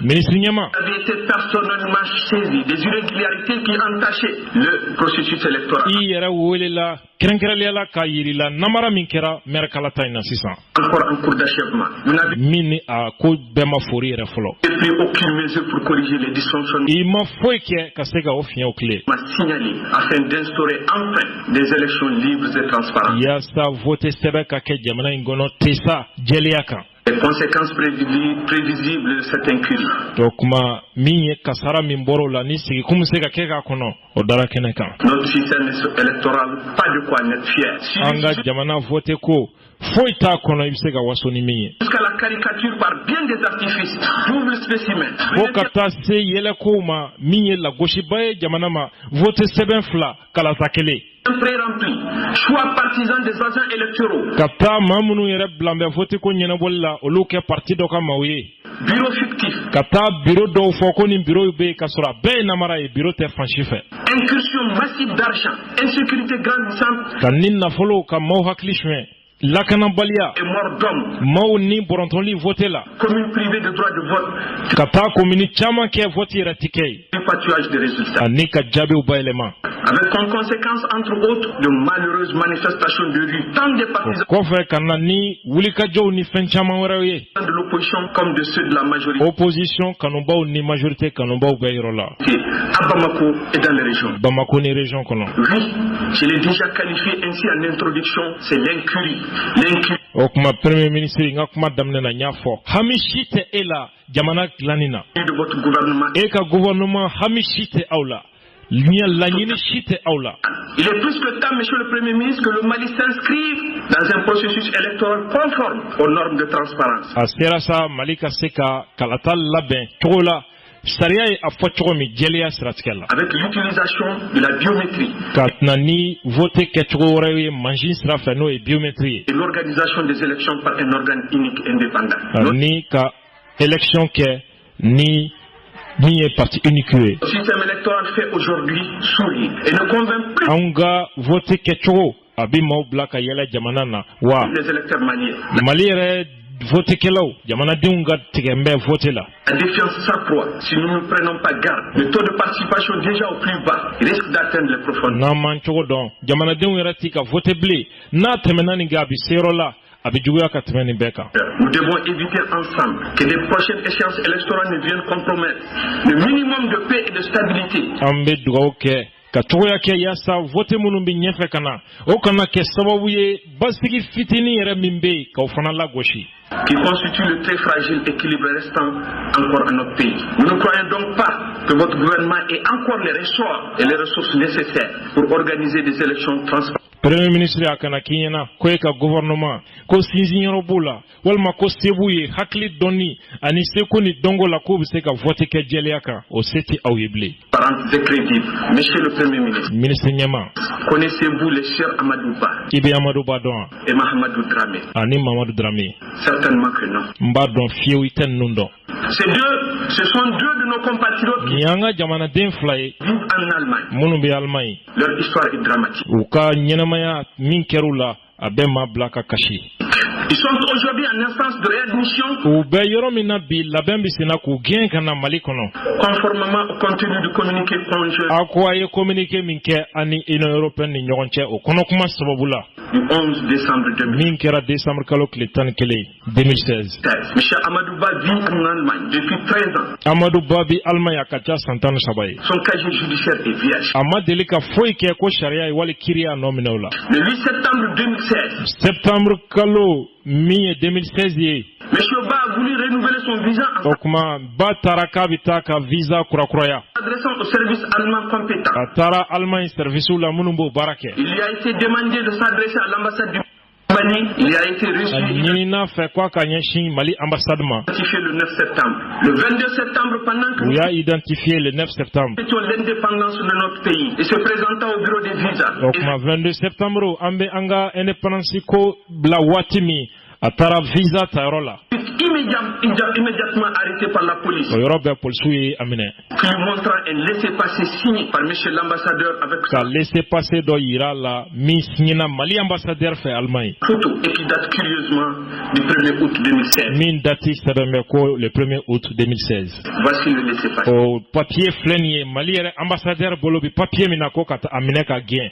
Ministre Nyama. Vous avez été personnellement saisi des irrégularités qui entachaient le processus électoral. Iyera welela kerenkerela ka yirila namara minkera merkalata ina sisan. Encore en cours d'achèvement. Vous n'avez mini a ko bema fori refolo. pris aucune mesure pour corriger les dysfonctionnements. Il m'a foike kasega ofien au clé. M'a signalé afin d'instaurer enfin des élections libres et transparentes. Ya sa vote sebe ka ke jamana ingono tesa jeliaka. Les conséquences prévisibles de cette incurie. Donc, ma mine kasara mimboro la nisi kumusega keka kono odara keneka. Notre système électoral, pas de quoi en être fier. Anga jamana vote ko foita kono ibsega wasoni mine. Jusqu'à la caricature par bien des artifices, double spécimen. Fokata se yele ko ma mine la goshi baye jamana ma vote seben fla kala takele. Pré-rempli, choix partisans des agents électoraux. Kata mamunu yere blambe vote ko nyena bolla oluke parti doka mawye. Bureau fictif. Kata bureau do foko ni bureau be kasura be namara e bureau te franchife. Incursion massive d'argent, insécurité grandissante. Kanin na folo ka maw haklishme. Lakana balia et mort d'homme. Maw ni borontoli vote la. Commune privée de droit de vote. Kata commune chama ke vote ratike. Patuage des résultats. Anika jabe ou bailema. Avec comme conséquence, entre autres, de malheureuses manifestations de rue, tant des partisans Kofe kanani wulika jo ni fenchama waraye. de l'opposition comme de ceux de la majorité. Opposition kanomba ni majorité kanomba bayrola. À Bamako et dans les régions. Bamako ni région kono. Oui, je l'ai déjà qualifié ainsi en introduction, c'est l'incurie. L'incurie. Okuma premier ministre ngakuma damne na nyafo. Hamishite ela jamana glanina. De votre gouvernement. Eka gouvernement hamishite aula. Nya lanyini shite aula. Il est plus que temps, monsieur le Premier ministre, que le Mali s'inscrive dans un processus électoral conforme aux normes de transparence. Asera sa malika seka kalata laben tola saria e afocho mi jelia sratkela. Avec l'utilisation de la biométrie. Katnani vote ketro rewe manjin srafeno et biométrie. Et l'organisation des élections par un organe unique indépendant. Ni ka élection ke ni est parti unique. Le système électoral fait aujourd'hui sourire et ne convainc plus Anga vote ketro abi mo blaka yela jamanana wa les électeurs maliens. Maliere vote kelaw jamanadenw ka tigɛ n bɛ vote la. La défiance s'accroît si nous ne prenons pas garde. Le taux de participation déjà au plus bas risque d'atteindre les profondeurs. N'an man cogo dɔn jamanadenw yɛrɛ ti ka vote bilen n'a tɛmɛna nin kan a bi se yɔrɔ la a bi juguya ka tɛmɛ nin bɛɛ kan. Nous devons éviter ensemble que les prochaines échéances électorales ne viennent compromettre le minimum de paix et de stabilité. An bɛ dugawu kɛ ka cogoya kɛ yaasa vote minnu bi ɲɛfɛ ka na o kana kɛ sababu ye basigi fitinin yɛrɛ min bɛ yen k'o fana lagosi. Qui constitue le très fragile équilibre restant encore à notre pays. Nous ne croyons donc pas que votre gouvernement ait encore les ressorts et les ressources nécessaires pour organiser des élections transparentes. Premier ministre a kana kiɲɛna ko e ka gouvernement ko sinsinyɔrɔ b'u la walima ko se b'u ye hakili dɔnni ani seko ni dɔnko la k'u bɛ se ka vote kɛ jɛlenya kan o se tɛ aw ye bilen. Parents et crédibles, monsieur le premier ministre. Ministre ɲɛma. Connaissez-vous les chers Amadou Ba? I bɛ Amadou Ba dɔn wa? Et Mahamadou Dramé? Ani Mamadou Dramé. Certainement que non. N b'a dɔn fiyewu I tɛ ninnu dɔn. Ce sont deux de nos compatriotes qui Ni an ka jamanaden fila ye vivent en Allemagne. minnu bɛ Allemagne. Leur histoire est dramatique. U ka ɲɛnamaya min kɛr'u la a bɛ maa bila ka kasi. Ils sont aujourd'hui en instance de réadmission. U bɛ yɔrɔ min na bi labɛn bɛ senna k'u gɛn ka na Mali kɔnɔ. Conformément au contenu du communiqué conjoint A ko a ye communiqué min kɛ ani Union européenne ni ɲɔgɔn cɛ o kɔnɔkuma sababu la. du 11 décembre 2016. Min kɛra décembre kalo tile 11 2016. Monsieur Amadou Ba vit en Allemagne depuis 13 ans. Amadou Ba bi Allemagne a ka ca san 13 ye. Son casier judiciaire est vierge. A ma deli ka foyi kɛ ko sariya ye wali kiiri y'a nɔ minɛ o la. Le 8 septembre 2016. Septembre kalo min ye 2016 ye. Monsieur Ba a voulu renouveler son visa O kuma Ba taara k'a bɛ taa ka visa kurakuraya. adressant au service allemand compétent. A taara Allemagne service la minnu b'o baara kɛ. Il lui a été demandé de s'adresser à l'ambassade du Mali. Il a été reçu. A ɲinina fɛ k'a ka ɲɛsin Mali ambassade ma. Identifié le 9 septembre. Le 22 septembre, pendant que U y'a identifié le 9 septembre. nous étions l'indépendance de notre pays et se présentant au bureau des visas. O kuma 22 septembre an bɛ an ka indépendance ko bila waati min a taara visa tayɔrɔ la. Immédiatement arrêté par la police. O yɔrɔ bɛɛ polisiw ye a minɛ. Lui montrant un laissez-passer signé par monsieur l'ambassadeur avec Ka laissez-passer dɔ yira la min signena Mali ambassadeur fɛ Allemagne. photo et qui date curieusement du 1er août 2016. Min dati sɛbɛn bɛ ko le 1er août 2016. Voici le laissez-passer. O papier filɛ nin ye Mali yɛrɛ ambassadeur bolo bi papier min na ko ka a minɛ ka gɛn.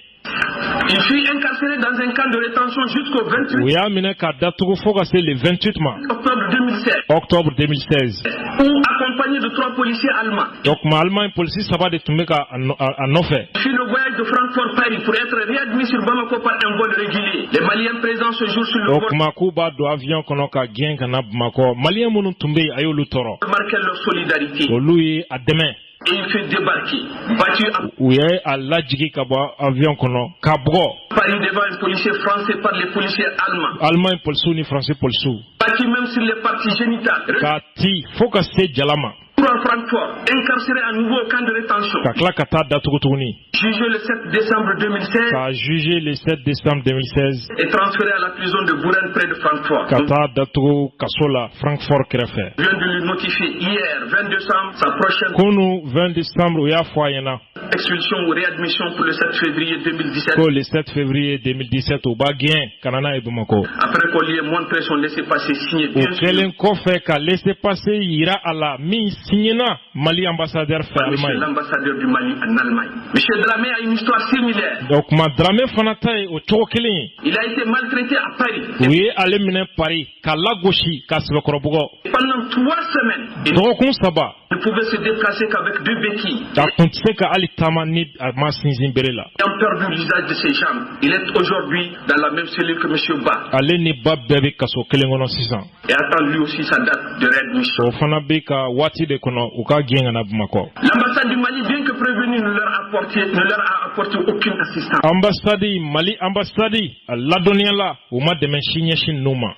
Il fut incarcéré dans un camp de rétention jusqu'au 28 U y'a minɛ ka datugu fo ka se le 28 ma. octobre 2016. Octobre 2016. Où accompagné de 3 policiers allemands. O kuma Allemagne polisi saba de tun bɛ ka a nɔfɛ. Il fit le voyage de Francfort-Paris pour être réadmis sur Bamako par un vol régulier. Les Maliens présents ce jour sur le O vol kuma k'u b'a don avion kɔnɔ ka gɛn ka na Bamakɔ. Maliyɛn minnu tun bɛ yen a y'olu tɔɔrɔ. marquaient leur solidarité. Olu ye a dɛmɛ. Et il fait débarquer, battu à U ye a lajigi ka bɔ avion kɔnɔ ka bugɔ. Paris devant un policier français par les policiers allemands. Allemagne polisiw ni français polisiw. Battu même sur les parties génitales. Ka ti fo ka se jala ma. Retour à Francfort, incarcéré à nouveau au camp de rétention. Ka tila ka taa datugu tuguni. Jugé le 7 décembre 2016 Ka jugé le 7 décembre 2016. et transféré à la prison de Buren près de Francfort. Ka taa datugu kaso la Francfort kɛrɛfɛ. Je viens de lui notifier hier, 20 décembre, sa prochaine Kunu 20 décembre u y'a fɔ a ɲɛna expulsion ou réadmission pour le 7 février 2017. ko le 7 février 2017 u b'a gɛn ka na n'a ye Bamakɔ. Après qu'on lui ait montré son laissez-passer signé, O bien sûr, kɛlen kɔfɛ ka laissez-passer yira a la min signena Mali ambassadeur fɛ par monsieur Allemagne. l'ambassadeur du Mali en Allemagne. Monsieur Dramé a une histoire similaire. O kuma Dramé fana ta ye o cogo kelen ye. Il a été maltraité à Paris. U ye ale minɛ Paris ka lagosi ka sɛbɛkɔrɔbugɔ. Pendant 3 semaines, il Dɔgɔkun saba ne pouvait se déplacer qu'avec 2 béquilles. a tun tɛ se ka hali taama ni a ma sinsin bere la. Ayant perdu l'usage de ses jambes, il est aujourd'hui dans la même cellule que M. Ba Ale ni ba bɛɛ bɛ kaso kelen kɔnɔ sisan. et attend lui aussi sa date de réadmission. O fana bɛ ka waati de kɔnɔ u ka gɛn ka na Bamakɔ. L'ambassade du Mali, bien que prévenue, ne leur a apporté aucune assistance. Ambassade Mali ambassade a ladɔnniya la u ma dɛmɛ si ɲɛsin ninnu ma.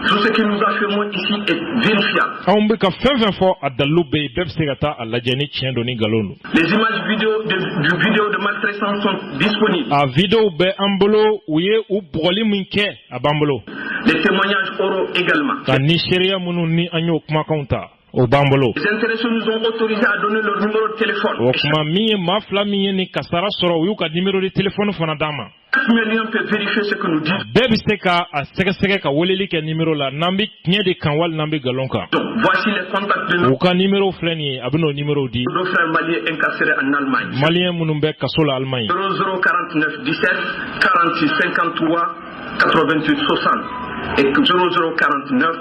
Tout ce que nous affirmons ici est vérifiable. Anw bɛ ka fɛn fɛn fɔ a dalilu bɛ yen bɛɛ bɛ se ka taa a lajɛ ni tiɲɛ don ni nkalon don. Les images vidéo de maltraitance sont disponibles. A vidéo bɛ an bolo u ye u bugɔli min kɛ a b'an bolo. Les témoignages oraux également. Ka ni seereya minnu ni an y'o kumakanw ta o b'an bolo. Les intéressés nous ont autorisé à donner leur numéro de téléphone. O kuma min ye maa fila min ye ni kasara sɔrɔ u y'u ka numéro de téléphone fana d'an ma. Chaque Maliens peut vérifier ce que nous disons. Bɛɛ bɛ se ka a sɛgɛsɛgɛ ka weleli kɛ numéro la n'an bɛ tiɲɛ de kan wali n'an bɛ nkalon kan. Donc, voici les contacts de nos U ka numéro filɛ nin ye a bɛ n'o numéro di. frères maliens incarcérés en Allemagne. Maliyɛn minnu bɛ kaso la Allemagne. 0049 17 46 53 88 60 et 0049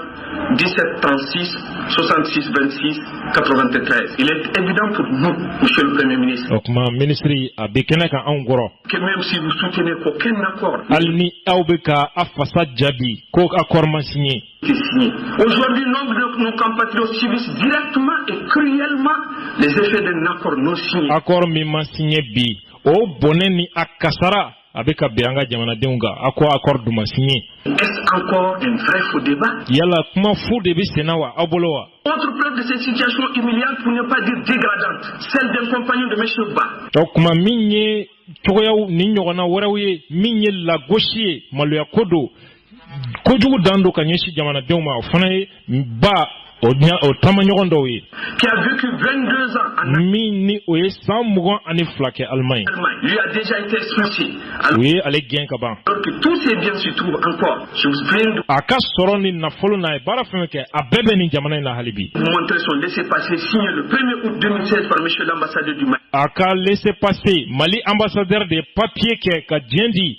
17 36 66 26 93. Il est évident pour nous, Monsieur le Premier ministre, O kuma minisiri a bɛ kɛnɛ kan anw kɔrɔ. que même si vous soutenez qu'aucun accord Hali ni aw bɛ ka a fasa jaabi ko accord ma signé. est signé. Aujourd'hui, nombre de nos compatriotes subissent directement et cruellement les effets d'un accord non signé. Accord min ma signé bi o bɔnɛ ni a kasara a bɛ ka bɛn an ka jamanadenw kan a ko accord dun ma signé. Est-ce encore un vrai faux débat? Yala kuma fu de bɛ sen na wa aw bolo wa. Autre preuve de cette situation humiliante, pour ne pas dire dégradante, celle d'un compagnon de M. Ba. O kuma min ye cogoyaw ni ɲɔgɔnna wɛrɛw ye min ye lagosi ye maloya ko don kojugu dan don ka ɲɛsin jamanadenw ma o fana ye ba o taamaɲɔgɔn dɔw ye. Qui a vécu 22 ans en min ni o ye san 22 kɛ Allemagne. Lui a déjà été expulsé. O ye ale gɛn ka ban. Alors que tous ces biens se trouvent encore. Je vous prie de A ka sɔrɔ ni nafolo n'a ye baara fɛn kɛ a bɛɛ bɛ nin jamana in na hali bi. vous montrer son laissez-passer signé le 1er août 2016 par M. l'ambassadeur du Mali. A ka laisser passer Mali ambassadeur de papier kɛ ka diɲɛ di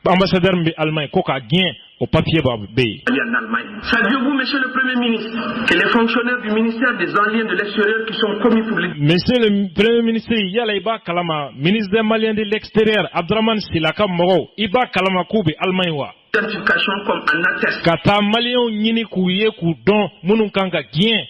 ambassadeur min bɛ Allemagne ko k'a gɛn o papier b'a bɛ yen. En Allemagne. Saviez-vous, Monsieur le Premier ministre, que les fonctionnaires du ministère des Alliés de l'extérieur qui sont commis pour les Monsieur le Premier ministre yala i b'a kalama ministre des Maliens de l'extérieur Abdraman Silaka mɔgɔw i b'a kalama k'u bɛ Allemagne wa. identification comme en atteste Ka taa Maliens ɲini k'u ye k'u dɔn minnu kan ka gɛn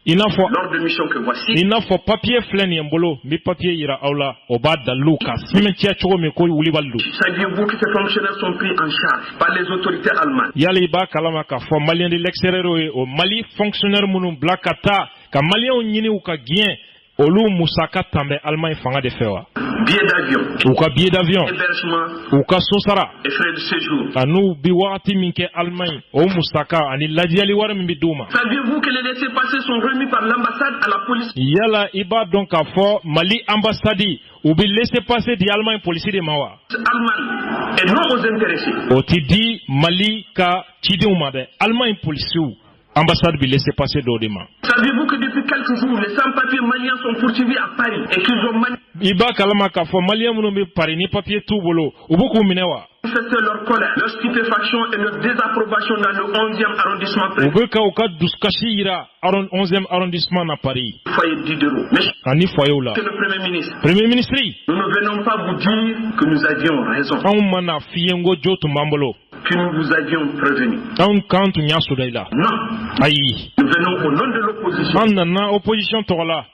i n'a fɔ lors de mission que voici. i n'a fɔ papier filɛ nin ye n bolo n bɛ papier yira aw la o b'a dalilu ka sɛbɛntiya cogo min ko wulibali don. Saviez-vous que ces fonctionnaires sont pris en charge par les autorités allemandes? Yali i b'a kalama k'a fɔ Malien de l'extérieur ye o Mali fonctionnaire minnu bila ka taa ka Maliens ɲini u ka gɛn olu musaka tan bɛ Allemagne fanga de fɛ wa. Billets d'avion, U ka billet d'avion hébergement u ka so sara et frais de séjour. n'u bi wagati min kɛ Allemagne o musaka ani lajɛli wari min bɛ d'u ma. Saviez-vous que les laissez-passer sont remis par l'ambassade à la police Yala i b'a dɔn k'a fɔ Mali ambassade u bɛ laisser passer di Allemagne polisi de ma wa. allemande et non aux intéressés? O ti di Mali ka cidenw ma dɛ Allemagne polisiw ambassade bɛ laisser passer dɔw de ma. Saviez-vous que depuis quelques jours, les sans-papiers maliens sont poursuivis à Paris et qu'ils ont I b'a kalama k'a fɔ Malien minnu bɛ Paris ni papier t'u bolo u b'u k'u minɛ wa. manifesté leur colère, leur stupéfaction et leur désapprobation dans le 11e arrondissement. U bɛ ka u ka dusukasi yira 11e arrondissement na Paris. Foyer Diderot. Mais Ani foyew la. que le Premier ministre, Premier ministre nous ne venons pas vous dire que nous avions raison, anw mana f'i ye n ko jo tun b'an bolo. que nous vous avions prévenu. Anw kan tun y'a sɔrɔ i la. Non, Ayi. nous venons au nom de l'opposition. An nana opposition tɔgɔ la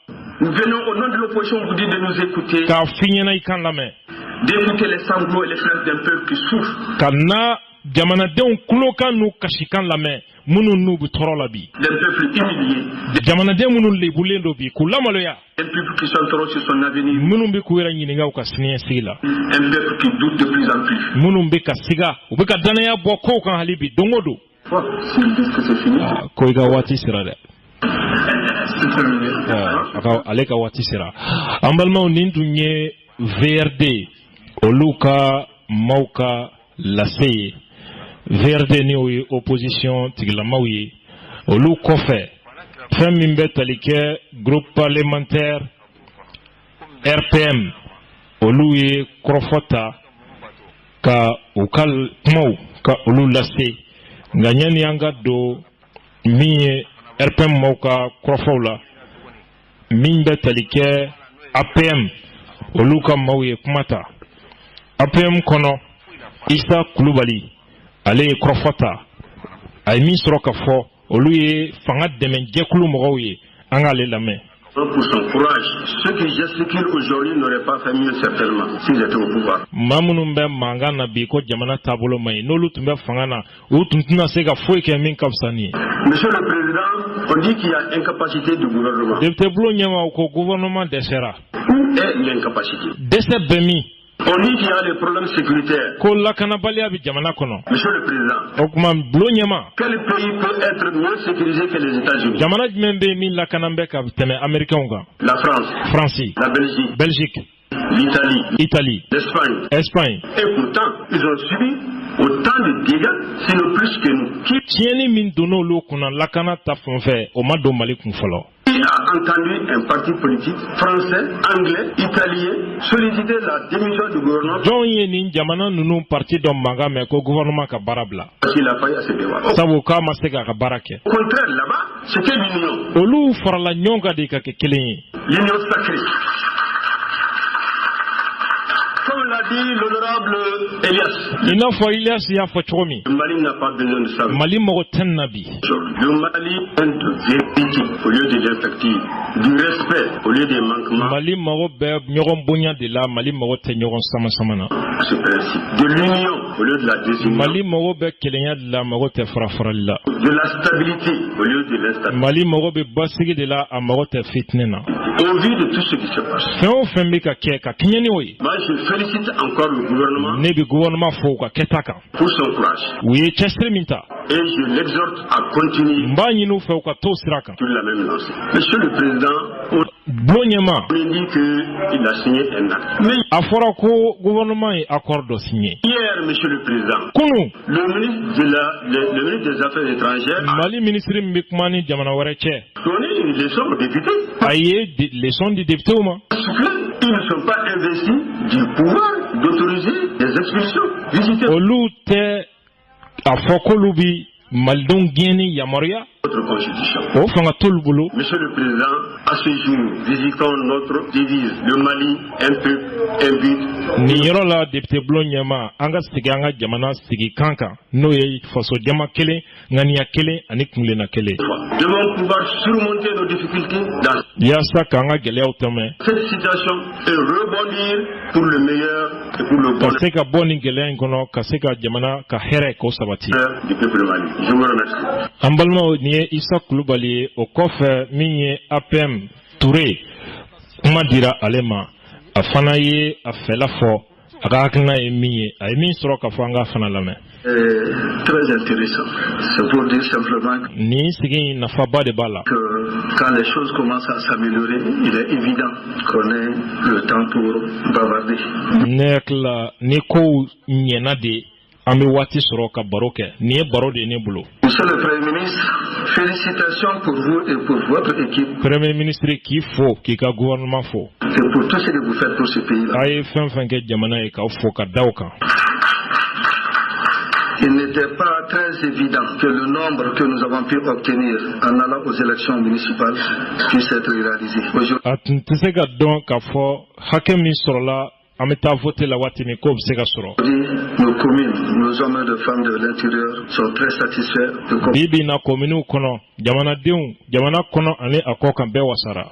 Nous venons au nom de l'opposition vous dire de nous écouter, k'a f'i ɲɛna i kan lamɛn. d'écouter les sanglots et les fleuves d'un peuple qui souffre, Ka na jamanadenw kulokan n'u kasikan lamɛn minnu n'u bɛ tɔɔrɔ la bi. d'un peuple humilié, Jamanaden minnu lebulen don bi k'u lamaloya. d'un peuple qui s'interroge sur son avenir, Minnu bɛ k'u yɛrɛ ɲininka u ka siniɲɛsigi la. un peuple qui doute de plus en plus. Minnu bɛ ka siga u bɛ ka danaya bɔ kow kan hali bi don o don. Bon, s'ils disent que c'est fini, Ko i ka waati sera dɛ. c'est terminé. Ale ka waati sera. An balimaw nin tun ye VRD olu ka maaw ka lase ye. VRD ni o ye opposition tigilamaw ye. Olu kɔfɛ fɛn min bɛ tali kɛ groupe parlementaire RPM olu ye kɔrɔfɔ ta ka u ka kumaw ka olu lase nka ɲani an ka don min ye RPM maaw ka kɔrɔfɔw la min bɛ tali kɛ APM olu ka maaw ye kuma ta APM kɔnɔ Isa Kulubali ale ye kɔrɔfɔ ta a ye min sɔrɔ ka fɔ olu ye fanga dɛmɛ jɛkulu mɔgɔw ye an k'ale lamɛn. Pour son courage, ceux qui gesticulent aujourd'hui n'auraient pas fait mieux certainement s'ils étaient au pouvoir. Maa minnu bɛ mankan na bi ko jamana taabolo man ɲi n'olu tun bɛ fanga na u tun tɛna se ka foyi kɛ min ka fisa nin ye. Monsieur le Président, on dit qu'il y a incapacité du gouvernement. Député Bulo ɲɛma ko gouvernement dɛsɛra. Où est l'incapacité? Dɛsɛ bɛ min? On dit qu'il y a des problèmes sécuritaires. Ko lakanabaliya bɛ jamana kɔnɔ. Monsieur le Président, O kuma Bulo ɲɛma quel pays peut être mieux sécurisé que les États-Unis? jamana jumɛn bɛ yen min lakanan bɛ ka tɛmɛ Américains kan? La France, France, la Belgique, Belgique, Italie, Espagne. Et pourtant, ils ont subi autant de dégâts, sinon plus que nous. Tieni min dono lo kuna lakana ta fonfe o ma do Mali kun folo. Qui a entendu un parti politique français, anglais, italien solliciter la démission du gouvernement? John Yeni jamana nunu parti do manga me ko gouvernement ka barabla. Il a failli à ce devoir. Sabu ka masega ka barake. Au contraire, là-bas, c'était l'union. Olu farala nyonga de ka ke kelin. L'union sacrée. Comme l'a dit l'honorable Elias. Il n'a pas Elias ya fa chomi. Le Mali n'a pas besoin de ça. Mali mo ten nabi. Le Mali est de vérité au lieu de l'infective, du respect au lieu des manquements. Mali mo be nyoron bonya de la Mali mo te nyoron sama sama na. Ce principe de l'union au lieu de la désunion. Mali mo be kelenya de la mo te frafra la. De la stabilité au lieu de l'instabilité. Mali mo be basigi de la mo te fitnena. Au vu de tout ce qui se passe. Feo fembe ka ke ka kinyani oyi. Moi je félicite encore le gouvernement. Ne bi gouvernement fo ka ketaka. Pour son courage. Oui, chestre minta. Et je l'exhorte à continuer. Mbani no fo ka to siraka. Sur la même lancée. Monsieur le Président, Bonyama. on dit qu'il a signé un acte. Mais afora ko gouvernement est accord de signer. Hier, Monsieur le Président, Kunu. le ministre des Affaires étrangères Mali ministre Mbikmani jamana wareche. donné une leçon aux députés. Aye leçon du député ou Ils ne sont pas investis du pouvoir d'autoriser des expulsions. Visitez Olu te afokolubi maldon geni yamoria. notre constitution. O fanga tolbulo. Monsieur le Président, à ce jour, visitons notre devise, le Mali, un peuple, un but. Ni yoro la député Blonyama anga sigi anga jamana sigi kanka no ye faso jama kele ngani ya kele ani kungle na kele. Devons pouvoir surmonter nos difficultés dans Yasa kanga gele utame. cette situation et rebondir pour le meilleur et pour le bonheur Kaseka boni gele ngono kaseka jamana ka here ko sabati. du peuple mali. Je vous remercie. Ambalma ni Issa Kulubali o kofe minye APM Touré kuma dira alema afana ye afela fo akakna ye minye ay min soro ka fanga afana lame. Très intéressant. C'est pour dire simplement Ni sigi nafa ba de bala. que quand les choses commencent à s'améliorer, il est évident qu'on ait le temps pour bavarder. Nekla ni ko nyena de ami wati soro ka baroke ni baro de ne bulo. Monsieur le Premier ministre, félicitations pour vous et pour votre équipe Premier ministre qui faut qui ka gouvernement faut. et pour tout ce que vous faites pour ce pays-là. Ay fen fen ke jamana e ka fo ka dawka. Il n'était pas très évident que le nombre que nous avons pu obtenir en allant aux élections municipales puisse être réalisé. Aujourd'hui, Atun tsega don ka fo hakem ni soro la ameta voter la watini ko sega soro. nos communes, nos hommes et de femmes de l'intérieur sont très satisfaits de comment Bibi na kominu kono jamana diun jamana kono ane akoka be wasara.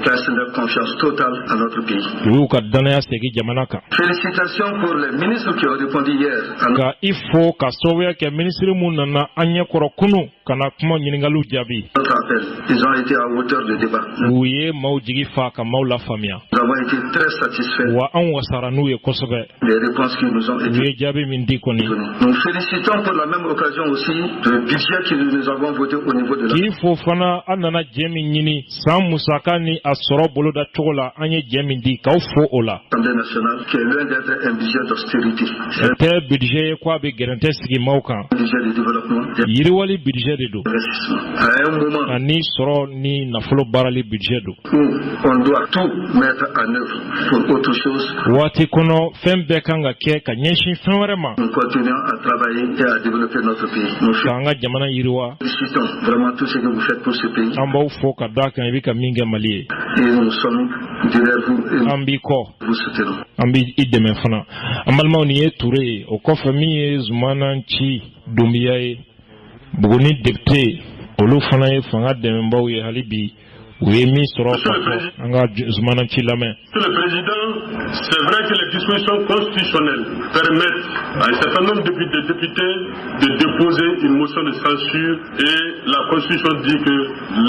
place leur confiance totale à notre pays. Yu ka danaya segi jamana ka. Félicitations pour les ministres qui ont répondu hier à Ka ifo ka sowe ke ministre mun na anye koro kunu kana kuma nyiningalu jabi. notre appel. Ils ont été à hauteur de débat. Uye maujigi fa ka maula famia. Nous avons été très satisfaits Wa an wasara nu ye kosobe. des réponses qui nous ont été Uye jabi min di koni. données. Nous félicitons pour la même occasion aussi le budget que nous avons voté au niveau de la Ki fo fana anana jemi nyini sam musaka ni asoro bolo da chola anye jemi di ka fo ola. Assemblée nationale qui est loin d'être un budget d'austérité. C'est Te budget kwa be gerente sigi mauka. un budget de développement, Yiriwali budget de do. d'investissement. À un moment Ani soro ni nafulo barali budget do. où on doit tout mettre en œuvre pour autre chose, Wati kono fembe kanga ke ka nyeshin fenwerema. nous continuons à travailler et à développer notre pays. Nous Kanga jamana yiriwa. félicitons vraiment tout ce que vous faites pour ce pays Amba ufo ka daka ibika minga mali. et nous sommes derrière vous et nous Ambi ko. vous soutenons. Ambi ideme fana. Amalma ni ye Touré o kofa mi ye zumana nchi dumiya ye. Buguni depte olu fana ye fanga deme mbaw ye halibi. Oui, ministre, Monsieur le Président, c'est vrai que les dispositions constitutionnelles permettent à un certain nombre de députés de déposer une motion de censure et la Constitution dit que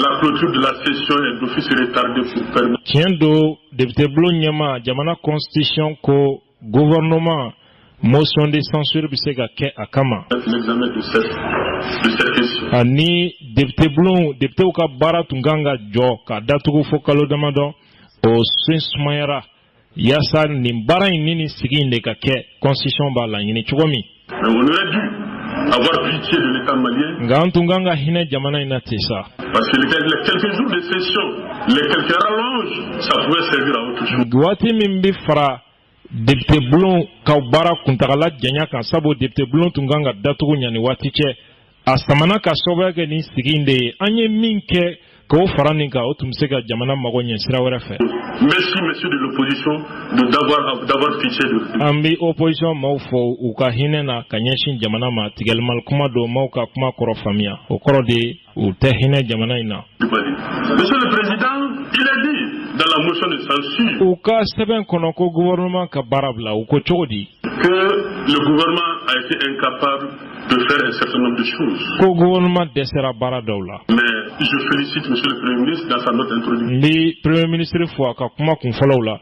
la clôture de la session est d'office retardée pour permettre. Tiendo, député Blonyama, Jamana Constitution ko gouvernement motion de censure bisega ke akama. L'examen de cette question. Ani député Blon, député uka bara tunganga jo ka datugo fokalo damado o sensmayara yasa nin baara in ni sigi in de ka kɛ constitution b'a laɲini cogo min. On aurait dû avoir pitié de l'État malien. Nka an tun kan ka hinɛ jamana in na ten sa. Parce que les quelques jours de session, les quelques rallonges, ça pouvait servir à autre chose. Waati min bi fara député bulon ka baara kuntagala janya kan sabu député bulon tun kan ka datugu ɲani waati cɛ a samana ka sababuya kɛ nin sigi in de ye an ye min kɛ k'o fara nin kan o tun bɛ se ka jamana mago ɲɛ sira wɛrɛ fɛ. Merci messieurs de l'opposition d'avoir pitié de. An bi opposition maaw fɔ u ka hinɛ na ka ɲɛsin jamana ma tigɛlimal kuma don maaw ka kuma kɔrɔ faamuya o kɔrɔ de u tɛ hinɛ jamana in na. Monsieur le Président, il a dit dans la motion de censure. U ka sɛbɛn kɔnɔ ko gouvernement ka baara bila u ko cogo di. Que le gouvernement a été incapable de faire un certain nombre de choses. Ko gouvernement dɛsɛra baara dɔw la. Mais je félicite monsieur le Premier ministre dans sa note introductive. Ni Premier ministre fɔ a ka kuma kunfɔlɔw la.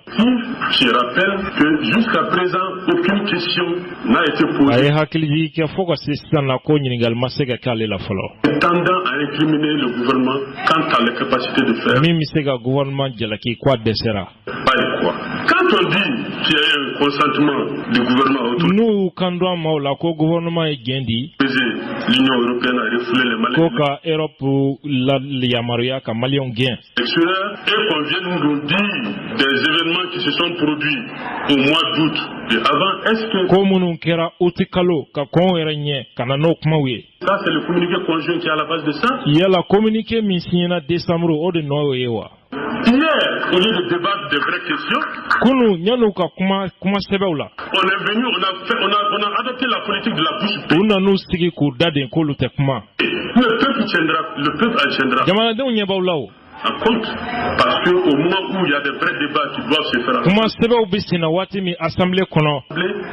Je rappelle que jusqu'à présent aucune question n'a été posée. A ye hakili kɛ fo ka se sisan na ko ɲininkali ma se ka k'ale la fɔlɔ. Tendant à incriminer le gouvernement quant à la capacité de faire. Min bɛ se ka gouvernement jalaki ko a dɛsɛra. Pas quoi. Quand on dit qu'il y a un consentement du gouvernement autour. N'u kan don maaw la ko gouvernement ye gɛn di. L'Union européenne a refoulé les Maliens. Ko ka Europe la yamaruya ka Maliens gɛn. Et qu'on vienne nous dire des événements qui se sont produits au mois d'août et avant, est-ce que. Ko minnu kɛra uti kalo ka kɔn yɛrɛ ɲɛ ka na n'o kumaw ye. Ça c'est le communiqué conjoint qui est à la base de ça. Yala communiqué min signera décembre o de nɔ ye wa. Hier, au lieu de débattre des vraies questions, kunu ɲanu ka kuma sɛbɛnw la. On est venu, on a adopté la politique de la bouche bée. U nanu sigi k'u daden k'olu tɛ kuma. Le peuple tiendra. Jamanadenw ɲɛ b'aw la o. En compte, parce que au moment où il y a des vrais débats qui doivent se faire. Kuma sɛbɛnw bɛ sen na waati min assemblée kɔnɔ.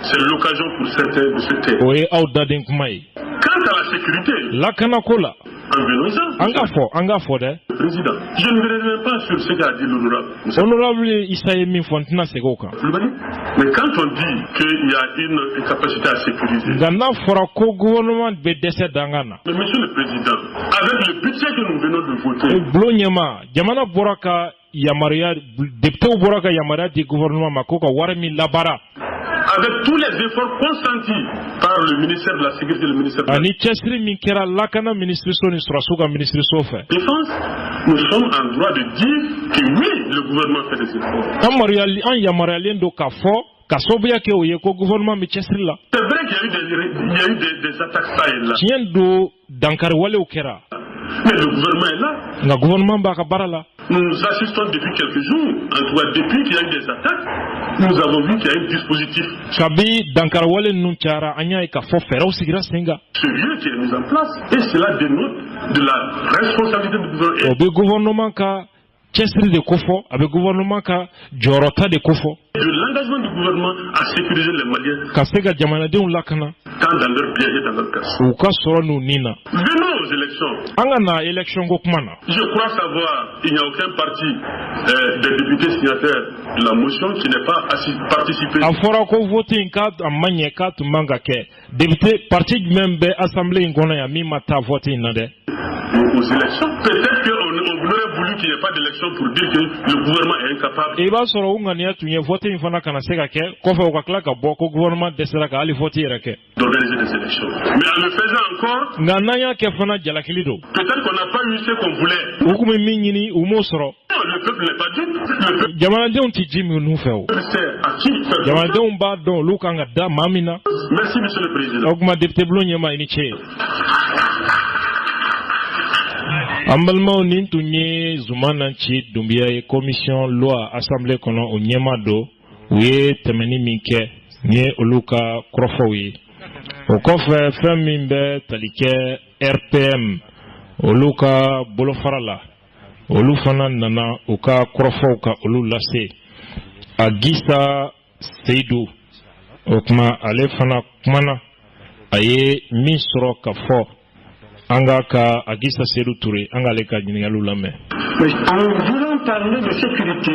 C'est l'occasion pour certains de se taire. O ye aw daden kuma ye. Quant à la sécurité. Lakanako la. An ka fɔ dɛ. Président, je ne reviens pas sur ce qu'a dit l'honorable. Honorable Issa ye min fɔ n tɛna segin o kan. Mais quand on dit qu'il y a une incapacité à sécuriser. Nka n'a fɔra ko gouvernement bɛ dɛsɛ dangan na. Mais monsieur le président, avec le budget que nous venons de voter. Bulon ɲɛma jamana bɔra ka yamaruya députéw bɔra ka yamaruya di gouvernement ma ko ka wari min labaara. Avec tous les efforts consentis par le ministère de la Sécurité et le ministère de la Défense. Ani cɛsiri min kɛra lakana ministre so ni sɔrɔsiw ka ministre so fɛ. Défense, nous sommes en droit de dire que oui, le gouvernement fait des efforts. An yamaruyalen don k'a fɔ ka sababuya kɛ o ye ko gouvernement bɛ cɛsiri la. C'est vrai qu'il y a eu des attaques ça et là. Tiɲɛ don dankari walew kɛra. Mais le gouvernement est là. Nka gouvernement b'a ka baara la. Nous assistons depuis quelques jours, en tout cas depuis qu'il y a eu des attaques, nous avons vu qu'il y a un dispositif. Kabi dankari wale ninnu cayara an y'a ye k'a fɔ fɛɛrɛw sigira sen kan. Sérieux qui est mis en place et cela dénote de la responsabilité du gouvernement. O bɛ gouvernement ka cɛsiri de ko fɔ, a bɛ gouvernement ka jɔyɔrɔta de ko fɔ. De l'engagement du gouvernement à sécuriser les Maliens. Ka se ka jamanadenw lakana. Tant dans leur bien et dans leur casse. U ka sɔrɔ n'u nin na. Venons aux élections. An ka na élection ko kuma na. Je crois savoir qu'il n'y a aucun parti des députés signataires de la motion qui n'est pas participé. A fɔra ko vote in ka a ma ɲɛ k'a tun man ka kɛ. Député parti jumɛn bɛ assemblée in kɔnɔ yan min ma taa vote in na dɛ. Aux élections, peut-être qu'on aurait voulu qu'il n'y ait pas d'élection pour dire que le gouvernement est incapable. I b'a sɔrɔ u ŋaniya tun ye vote in fana kana se ka kɛ kɔfɛ u ka tila ka bɔ ko gouvernement dɛsɛra ka hali vote yɛrɛ kɛ. D'organiser des élections. Mais en le faisant encore. Nka n'an y'a kɛ fana jalakili don. Peut-être qu'on n'a pas eu ce qu'on voulait. U kun bɛ min ɲini u m'o sɔrɔ. Le peuple n'est pas dupe. Jamanadenw tɛ ji min n'u fɛ o. Jamanadenw b'a dɔn olu kan ka da maa min na. Merci monsieur le président. O kuma député bulon ɲɛma i ni ce. An balimaw nin tun ye Zumana ci Dunbiya ye commission loi assemblée kɔnɔ o ɲɛma don u ye tɛmɛni min kɛ ni ye olu ka kɔrɔfɔw ye. O kɔfɛ fɛn min bɛ tali kɛ RPM olu ka bolofara la olu fana nana u ka kɔrɔfɔw ka olu lase. Agisa Seydou o kuma ale fana kumana a ye min sɔrɔ ka fɔ. Anga ka Agisa Seydou Touré, anga le ka ɲininkaliw lamɛn. En voulant parler de sécurité,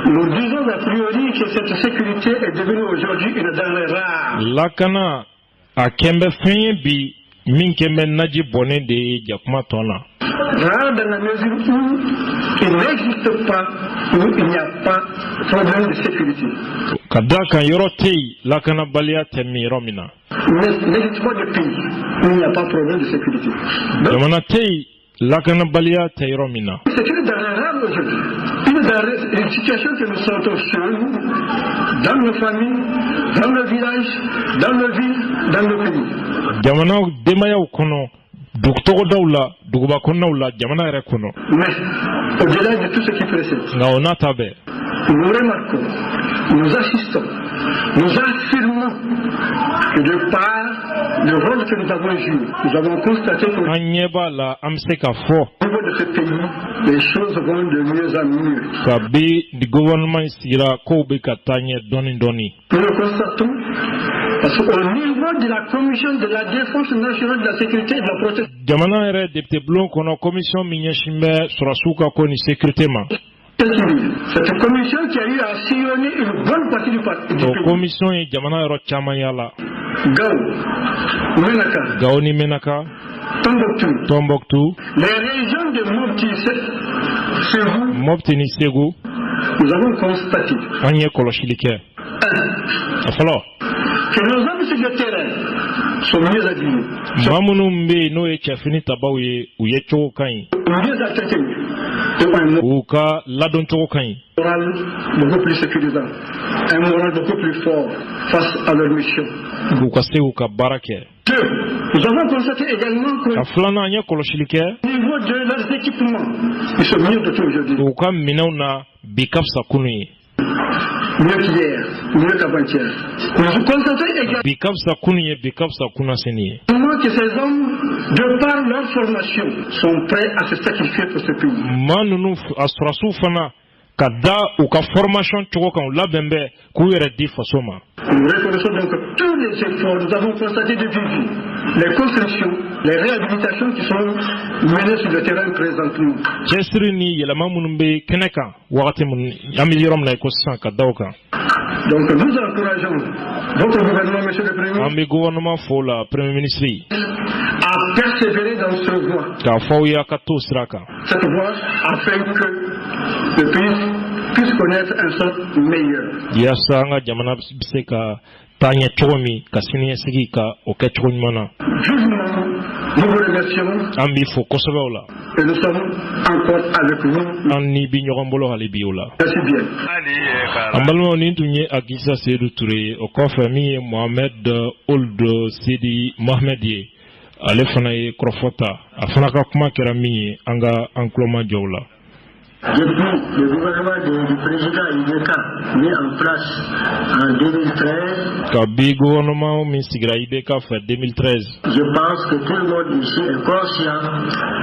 nous disons a priori que cette sécurité est devenue aujourd'hui une denrée rare. Lakana a kɛnbɛ fɛn ye bi min kɛnbɛ naji bɔnnen de ye jakuma tɔn na. rare dans la mesure où il n'existe pas, où il n'y a pas de problème de sécurité. Kadaka Yorotei, Lakana Balia Temi Romina. N'existe pas de pays où il n'y a pas de problème de sécurité. Yamanatei, Lakana Balia Teiromina. C'est une denrée rare aujourd'hui. Une situation que nous sentons chez nous, dans nos familles, dans nos villages, dans nos villes, dans nos pays. Yamana Demaya Kono, Doctor Daula, Duguba Konaula, Yamana Rekono. Mais, au-delà de tout ce qui précède, Naonatabe. Nous remarquons, nous assistons, nous affirmons que de par le rôle que nous avons joué, nous avons constaté que au niveau de ce pays, les choses vont de mieux en mieux. Nous le constatons parce qu'au niveau de la commission de la défense nationale de la sécurité et de la protection. Cette commission qui a eu à sillonner une bonne partie du pays. Commission est Jamana Rochamayala. Gao, Menaka, Tombouctou. Les régions de Mopti Nisegu. Nous avons constaté que nos hommes sur le terrain sont mieux habillés. Mamunumbe no echafini tabawe uyecho kai. Mieux entretenus. Uka ladon chokai. Un moral beaucoup plus sécurisant, un moral beaucoup plus fort face à leur mission. Nous avons constaté également que au niveau de leurs équipements, ils sont mieux dotés aujourd'hui. Mieux qu'hier, mieux qu'avant-hier. Nous constatons également que ces hommes, de par leur formation, sont prêts à se sacrifier pour ce pays. Kada uka formation chokoka ulabembe kuyere di fasoma. Nous reconnaissons donc tous les efforts, nous avons constaté depuis les constructions, les réhabilitations qui sont menées sur le terrain présentement. Chesrini yelama munumbe keneka wakati mun amilirom na ikosan kadauka. Donc nous encourageons votre gouvernement, monsieur le Premier ministre, Ambi gouvernement faut la Premier ministre à persévérer dans ce voie. Cette voie afin que le pays puisse connaître un sort meilleur. Yasanga jamana biseka tanya chomi kasini sigika okechoni mana. Nous vous remercions. Ambi faut kosobola. Et nous sommes encore avec vous. Anni binyorombolo halibiola. Merci bien. Ambalmo nintunye Agisa Seydou Touré au confirmé Mohamed Old Sidi Mohamedi Alefanaye Krofota Afanaka kuma kerami anga ankloma Dioula. Depuis le gouvernement du président Ibeka mis en place en 2013, Kabi gouvernement Minsigra Ibeka fait 2013. Je pense que tout le monde ici est conscient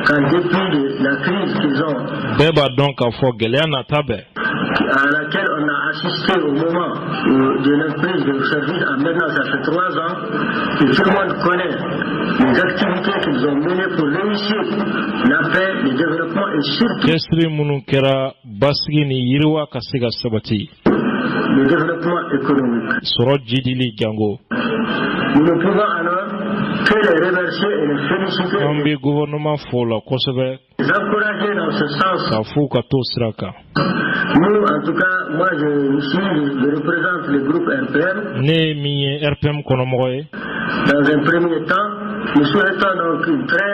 qu'en dépit de la crise qu'ils ont, Beba donc à fort Geleana Tabe, à laquelle on a assisté au moment de l'emprise de service en maintenant ça fait 3 ans, et tout le monde connaît les activités qu'ils ont menées pour réussir la paix, le développement et surtout Kera Basgini Yirwa Kasega Sabati. Le développement économique. Sorojidili Django. Nous ne pouvons alors que les remercier et les féliciter. Ambi gouvernement Fola Kosobe. Les encourager dans ce sens. Kafuka Tosraka. Nous, en tout cas, moi je représente le groupe RPM. Ne mi RPM Konomoe. Dans un premier temps, nous souhaitons donc une très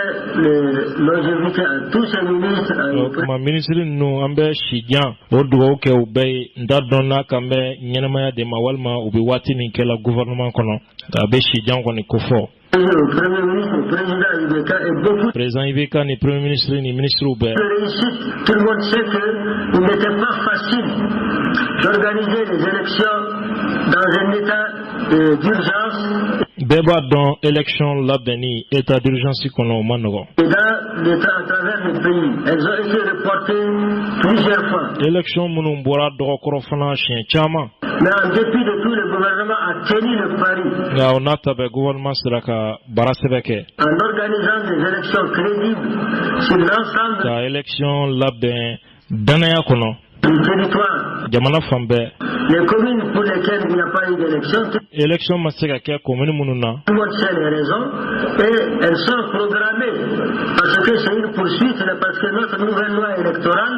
longévité à tous ces ministres. Ma ministre nous ambe Shijan, Odo ke ube ndadona kambe nyenama de mawalma ube wati ni kela gouvernement kono. Abe Shijan koni kofo. Le Premier ministre, le président Ibeka et beaucoup. Président Ibeka ni Premier ministre ni ministre Oube. Tout le monde sait qu'il n'était pas facile d'organiser les élections dans un état d'urgence. Beba dans élection labdeni état d'urgence kono manogo. Et dans l'état à travers le pays, elles ont été reportées plusieurs fois. Élection munumbora do korofana chien chama. Mais en dépit de tout, le gouvernement a tenu le pari. Na onata be gouvernement siraka barasebeke. En organisant des élections crédibles sur l'ensemble. La élection labden danaya kono. Du territoire jamana fanbe les communes pour lesquelles il n'y a pas eu d'élection masega ke commune mununa tout le monde sait les raisons et elles sont programmées parce que c'est une poursuite parce que notre nouvelle loi électorale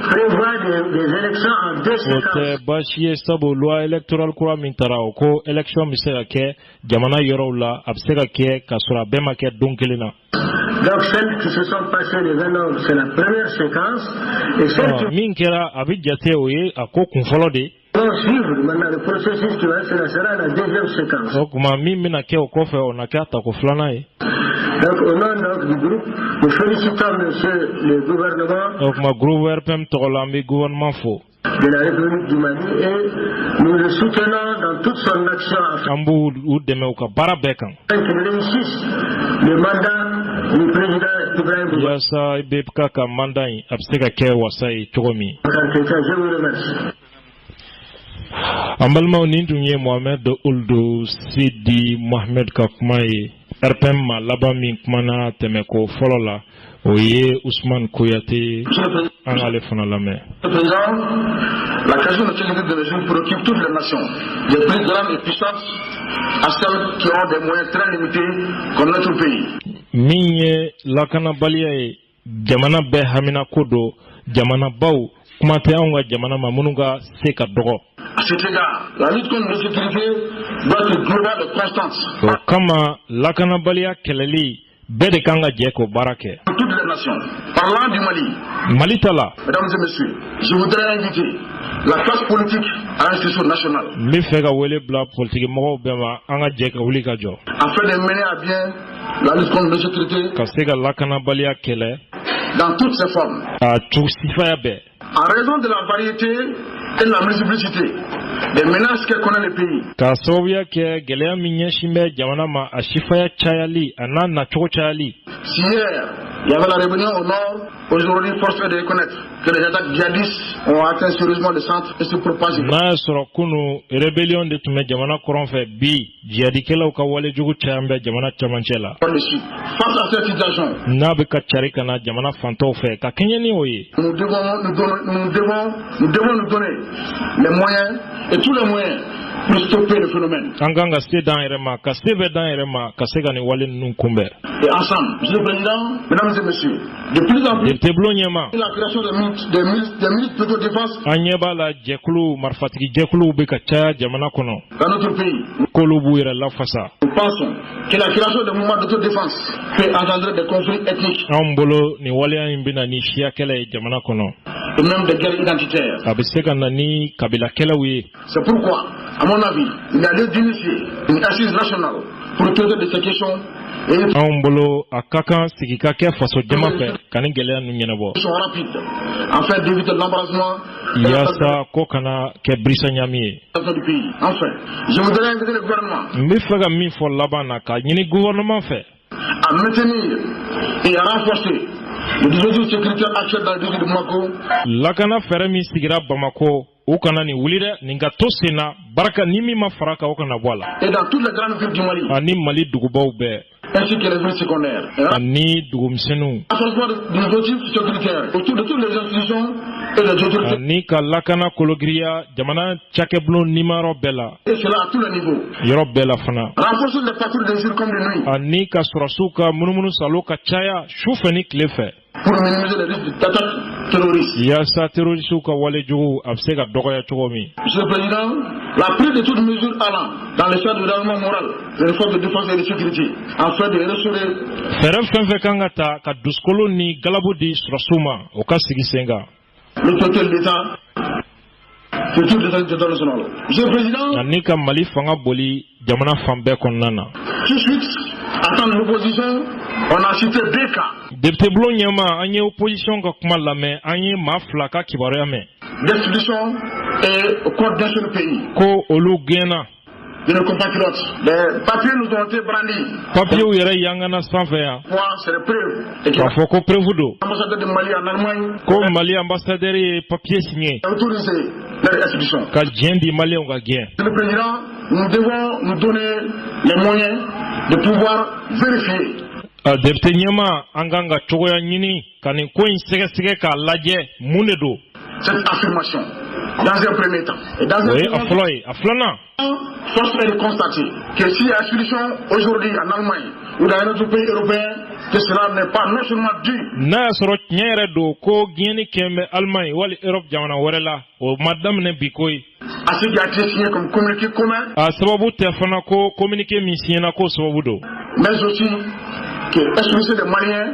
prévoit des élections en 2 séquences. Bashi sabo loi électorale kura mintara ko élection misega ke jamana yorola absega ke kasura bema ke donkelina. Donc celles qui se sont passées le 20 novembre, c'est la première séquence. Et celles qui minkera abidjate oye ako kunfolode vont suivre maintenant le processus qui va se sera la deuxième séquence. Donc ma mina ke okofe onaka takoflana e. Donc au nom du groupe, nous félicitons monsieur le gouvernement. Donc ma groupe RPM tolambi gouvernement faux de la République du Mali et nous le soutenons dans toute son action afin qu'il réussisse le mandat du président Ibrahim Boubacar. Je vous remercie. Ambalma Nindunye Mohamed Ould Sidi Mohamed Kakmaye RPM Labami Kmana Temeko Folola Oye Ousmane Kouyaté Angale Fonalame. Le président, la question de sécurité de régime préoccupe toutes les nations, des plus grandes et puissantes à celles qui ont des moyens très limités comme notre pays. Minye Lakana Baliae Jamana Be Hamina Kodo Jamana Bau Kumate Anga Jamana Mamunuga Seka Dogo. À cet égard, la lutte contre l'insécurité doit être globale et constante. Kama Lakana Balia Keleli Bede Kanga Djeko Barake. Toutes les nations. Parlant du Mali. Malitala. Mesdames et messieurs, je voudrais inviter la classe politique à l'institution nationale. Mifega Wele Bla politique Mo Bema Anga Djeka Wulikajo. Afin de mener à bien la lutte contre l'insécurité. Kasega Lakana Balia Kele. Dans toutes ses formes. A Tusifayabe. En raison de la variété et de la multiplicité des menaces que connaît le pays. Kasovia ke Gelea Minyeshime Jamanama Ashifaya Chayali Anana Choko Chayali. Si hier il y avait la rébellion au nord, aujourd'hui force est de reconnaître que les attaques djihadistes ont atteint sérieusement le centre et se propagent. Na sorokunu rébellion de tume Jamana Koronfe bi djihadikela ukawale jugu Chayambe Jamana Chamanchela. Face à cette situation, Nabeka Charikana Jamana Fantofe Kakenyani Oye. Nous devons nous donner les moyens et tous les moyens pour stopper le phénomène. Anganga Sedan Erema, Kaseve Dan Erema, Kasegani Wale Nunkumbe. Et ensemble, Monsieur le Président, Mesdames et Messieurs, de plus en plus, la création des milices d'autodéfense Anyeba la Jekulu, Marfatiki Jekulu Bekacha, Jamana Kono. Dans notre pays, Kolubu la Fasa. Nous pensons que la création des mouvements d'autodéfense peut engendrer des conflits ethniques. Ambolo ni wale imbina ni shia kele Jamana Kono. Et même des guerres identitaires. C'est pourquoi, à mon avis, il y a lieu d'initier une assise nationale pour traiter de ces questions. Ambolo akaka sikikake faso jamape kaningele nunyenabo. Rapide, afin d'éviter l'embarrassement. Yasa kokana kebrisa nyami. Enfin, je voudrais inviter le gouvernement. Mifaga mi fo labana ka nyini gouvernement fait. À maintenir et à renforcer le dispositif sécuritaire actuel dans le district de Bamako. Lakana feremi sigira Bamako. Ukana ni wulire ninga tosena baraka nimi mafaraka ukana wala. Et dans toutes les grandes villes du Mali. Ani Mali dugubaw be. Ainsi que les villes secondaires. Ani dugumsenu. Renforcement du dispositif sécuritaire autour de toutes les institutions et les autorités. Ani ka lakana kologria jamana chakeblo nimaro bela. Et cela à tous les niveaux. Yoro bela fana. Renforcer les patrouilles de jour comme de nuit. Ani ka surasuka munumunu saloka chaya shufeni klefe. Pour minimiser les risques d'attaque terroriste. Yasa terroriste ka wale jugu absega dogoya chogomi. Monsieur le Président, la prise de toutes mesures allant dans le cadre du développement moral, des réformes de défense et de sécurité, afin de restaurer. Ferem fenfe kangata ka duskolo ni galabudi surasuma okasigi senga. L'autorité de l'État. Monsieur le Président, Anika Mali Fanga Boli, Jamana Fambe Konana. Tout de suite, attendre l'opposition, on a cité deux cas. Député Blonyama, Anye opposition Kakumalame, Anye Maflaka Kibarame. Destitution et coordination du pays. Ko Olugena. De nos compatriotes. Les papiers nous ont été brandis. Papier où il Yangana Sanfea. C'est le preuve. Parfois prévudo. L'ambassadeur de Mali en Allemagne. Comme Mali ambassadeur et papier signé. Autorisé la restitution. Quand Djendi Mali on gagne. Le Président, nous devons nous donner les moyens de pouvoir vérifier. Député Nyama, Anganga Chogoya Nini, Kani Koin Sege ka Ladje Munedo. Cette affirmation dans un premier temps. Et dans un oui, second temps, force est de constater que s'il y a solution aujourd'hui en Allemagne ou dans un autre pays européen, que cela n'est pas non seulement dû. Na soro nyere do ko gini kembe Allemagne wali Europe jamana warela o madame ne bikoy. À ce qui a été signé comme communiqué commun. A sababu tefana ko communiqué mi signé ko sababu do. Mais aussi que expulser les Maliens,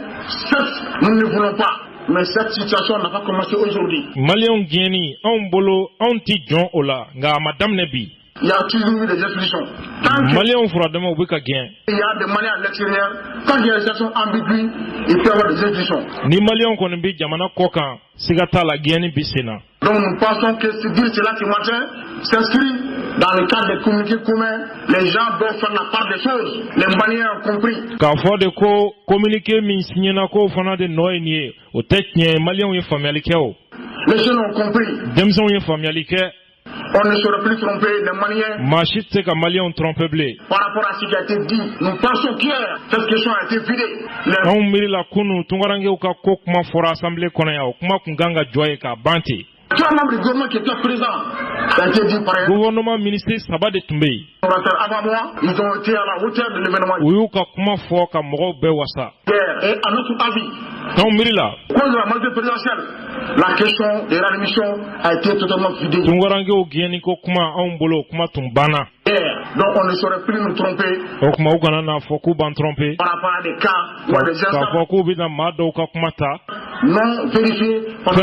certes, nous ne voulons pas. Mais cette situation n'a pas commencé aujourd'hui. Maliens gini on bolo on ti jon ola nga madame ne bi. Il y a toujours eu des expulsions. Maliens froidement wika gain. Il y a des Maliens à l'extérieur. Quand il y a des situations ambiguës, il peut y avoir des expulsions. Ni Maliens qu'on bi jamana kokan sigata la geni bisena. Donc nous pensons que c'est dire cela ce matin s'inscrit dans le cadre des communiqués communs. Les gens doivent faire la part des choses. Les Maliens ont compris. Quand faut de ko communiquer mi signé na ko fana de noyé au tête Maliens y familialité. Les jeunes ont compris. Demson y familialité. On ne saurait plus tromper les Maliens. Machit c'est que Maliens trompé blé. Par rapport à ce qui a été dit, nous pensons qu'hier, cette question a été vidée. On miri la kunu tungarange uka kokuma fora assemblée konaya kuma kunganga joye ka banti. Tous les membres du gouvernement qui étaient présents, ça a été dit par exemple. Gouvernement ministre Sabade Tumbei. Avant moi, ils ont été à la hauteur de l'événement. Uyuka kuma foka moro bewasa. Et à notre avis, on miri la. Cause de la majorité présidentielle, la question de réadmission a été totalement vidée. Tungarange ugieni ko kuma ombolo kuma tumbana. Donc on ne saurait plus nous tromper. Okuma ukana na foku ban tromper. Par rapport à des cas ou à des instants. Ka foku bina mado ka kuma ta. Non vérifié par le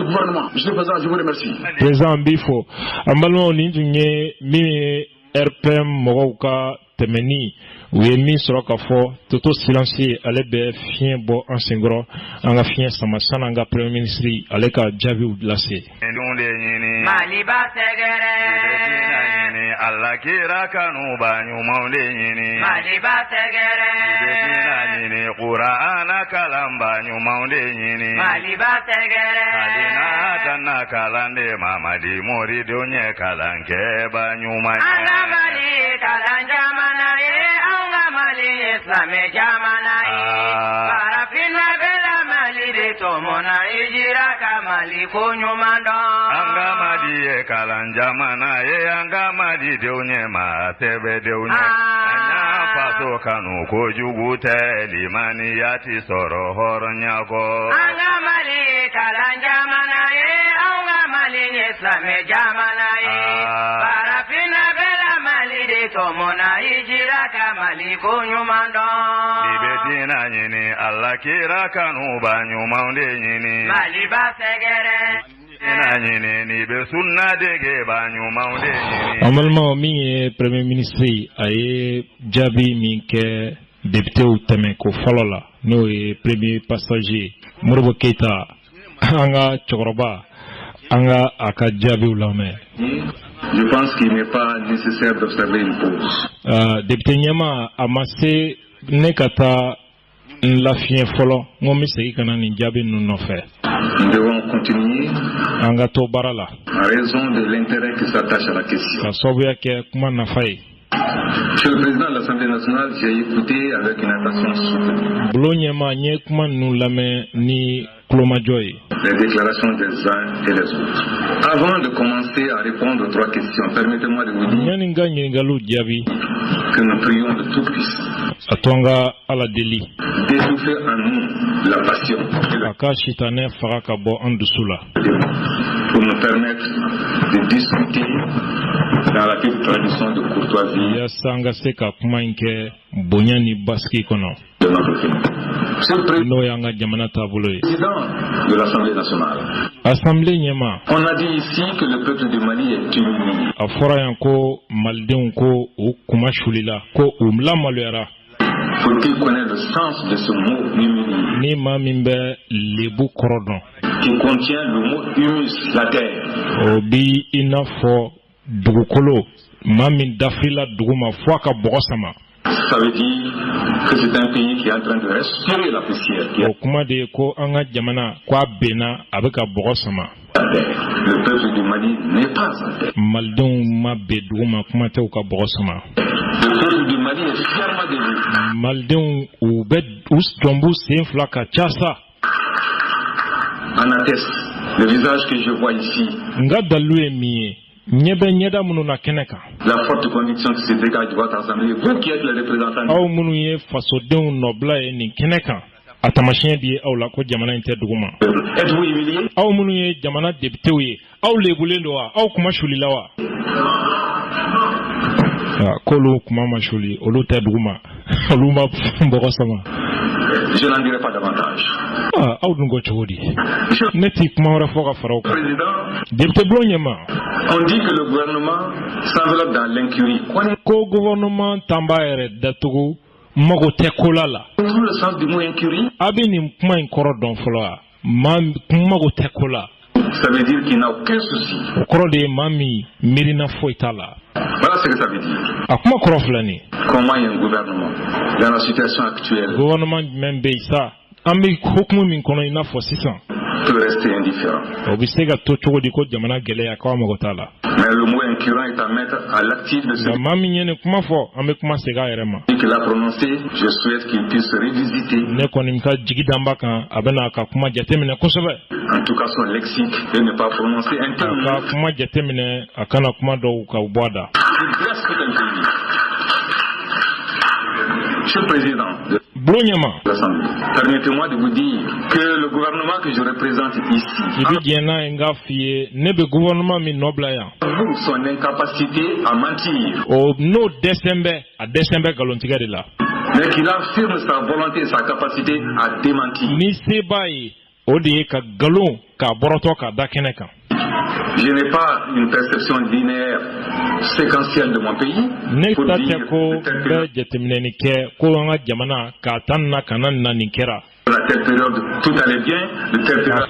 gouvernement. Monsieur le Président, je vous remercie. Président Bifo, Ambalo Ninjunye, mi RPM Moroka Temeni, ou Emi Sorokafo, Toto silencieux, Alebe, Fien Bo Ansengro, Anga Fien Samasana, Anga Premier Ministre, Aleka Javi Udlase. Maliba Segere. Allah kira kanu banyu maulini Maliba Segere. Qur'ana kalam banyu maulini Maliba Segere. Alina tanna kalande mamadi mori donye kalanke banyu mai Anga mali kalanja manaye anga mali islame jamanaye Parafina bela mali de tomona ijira kamali kunyumando Anga mali kalanja manaye anga mali donye ma tebe donye Anya faso kanu kojugute limani yati soro hornyako Anga mali kalanja manaye anga mali islame jamanaye Parafina bela mali de tomona ijira kamali kunyumando Libedina nyini Allah kira kanu banyu maunde nyini Maliba Segere. Amalma mi Premier Ministre aye jabi mi ke député ou temeko falola no e premier passager Morobo Keita anga chokroba anga aka jabi ulame. Je pense qu'il n'est pas nécessaire d'observer une pause. Député Nyama amassé nekata la fien folo ngomi segi kana ni jabi no fait. Nous devons continuer Angato barala. en raison de l'intérêt qui s'attache à la question. Monsieur le Président de l'Assemblée nationale, j'ai écouté avec une attention soutenue les déclarations des uns et des autres. Avant de commencer à répondre aux 3 questions, permettez-moi de vous dire que nous prions de tout puissant d'étouffer en nous la passion pour nous permettre de discuter dans la toute tradition de courtoisie de notre pays. Monsieur le Président de l'Assemblée nationale, on a dit ici que le peuple du Mali est uni. Faut-il connaître le sens de ce mot humilié qui contient le mot humus, la terre. Ça veut dire que c'est un pays qui est en train de respirer la poussière. Le peuple du Mali n'est pas en terre. Le peuple du Mali est fièrement debout. En atteste Le visage que je vois ici, la forte conviction qui se dégage de votre assemblée, vous qui êtes le représentant êtes-vous humilié? Je n'en dirai pas davantage. Président, on dit que le gouvernement s'enveloppe dans l'incurie. Tout le sens du mot incurie, ça veut dire qu'il n'a aucun souci. Voilà ce que ça veut dire. Comment il y a un gouvernement dans la situation actuelle peut rester indifférent. Mais le mot incurant est à mettre à l'actif de celui qui l'a prononcé. Je souhaite qu'il puisse se revisiter. En tout cas son lexique et ne pas prononcer un tel mot. Monsieur le Président de l'Assemblée, permettez-moi de vous dire que le gouvernement que je représente ici, vous, son incapacité à mentir, mais qu'il affirme sa volonté et sa capacité à démentir. Je n'ai pas une perception linéaire séquentielle de mon pays. À telle période, tout allait bien. De telle période,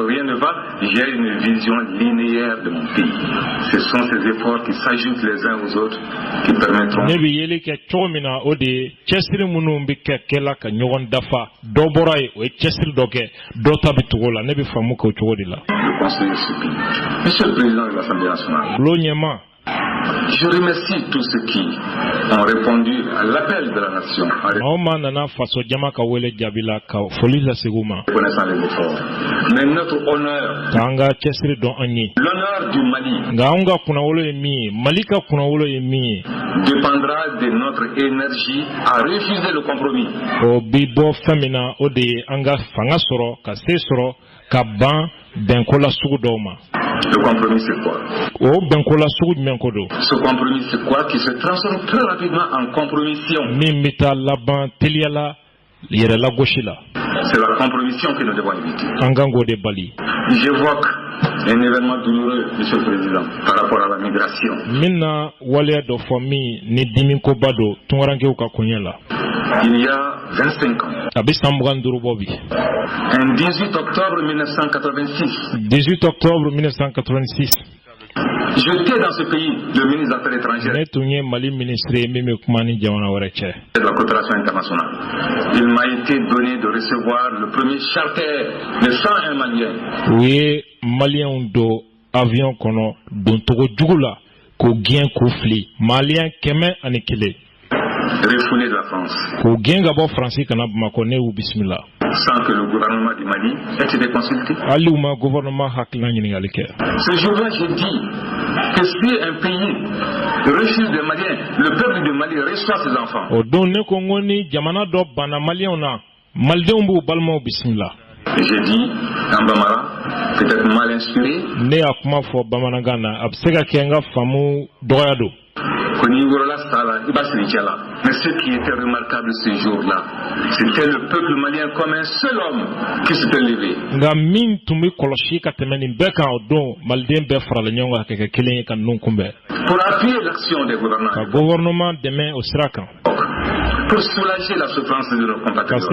rien ne va. J'ai une vision linéaire de mon pays. Ce sont ces efforts qui s'ajoutent les uns aux autres qui permettront. Le conseiller supplie. Monsieur le Président de l'Assemblée nationale, je remercie tous ceux qui ont répondu à l'appel de la nation connaissant les efforts. Mais notre honneur, l'honneur du Mali, dépendra de notre énergie à refuser le compromis. Le compromis c'est quoi? Ce compromis c'est quoi qui se transforme très rapidement en compromission? C'est la compromission que nous devons éviter. J'évoque un événement douloureux, Monsieur le Président, par rapport à la migration. Il y a 25 ans, un 18 octobre 1986, j'étais dans ce pays, le ministre des Affaires étrangères de la coopération internationale. Il m'a été donné de recevoir le premier charter de 101 Maliens. Oui, Maliens do avion kono don togo jugula ko gien ko fli Malien keme anikile. Refoulé de la France. Sans que le gouvernement du Mali ait été consulté. Ce jour-là, j'ai dit que si un pays refuse des Maliens, le peuple du Mali reçoit ses enfants. J'ai dit, en Bamara, peut-être mal inspiré, mais ce qui était remarquable ce jour-là, c'était le peuple malien comme un seul homme qui s'était levé. Pour appuyer l'action des gouvernants, pour soulager la souffrance de nos compatriotes.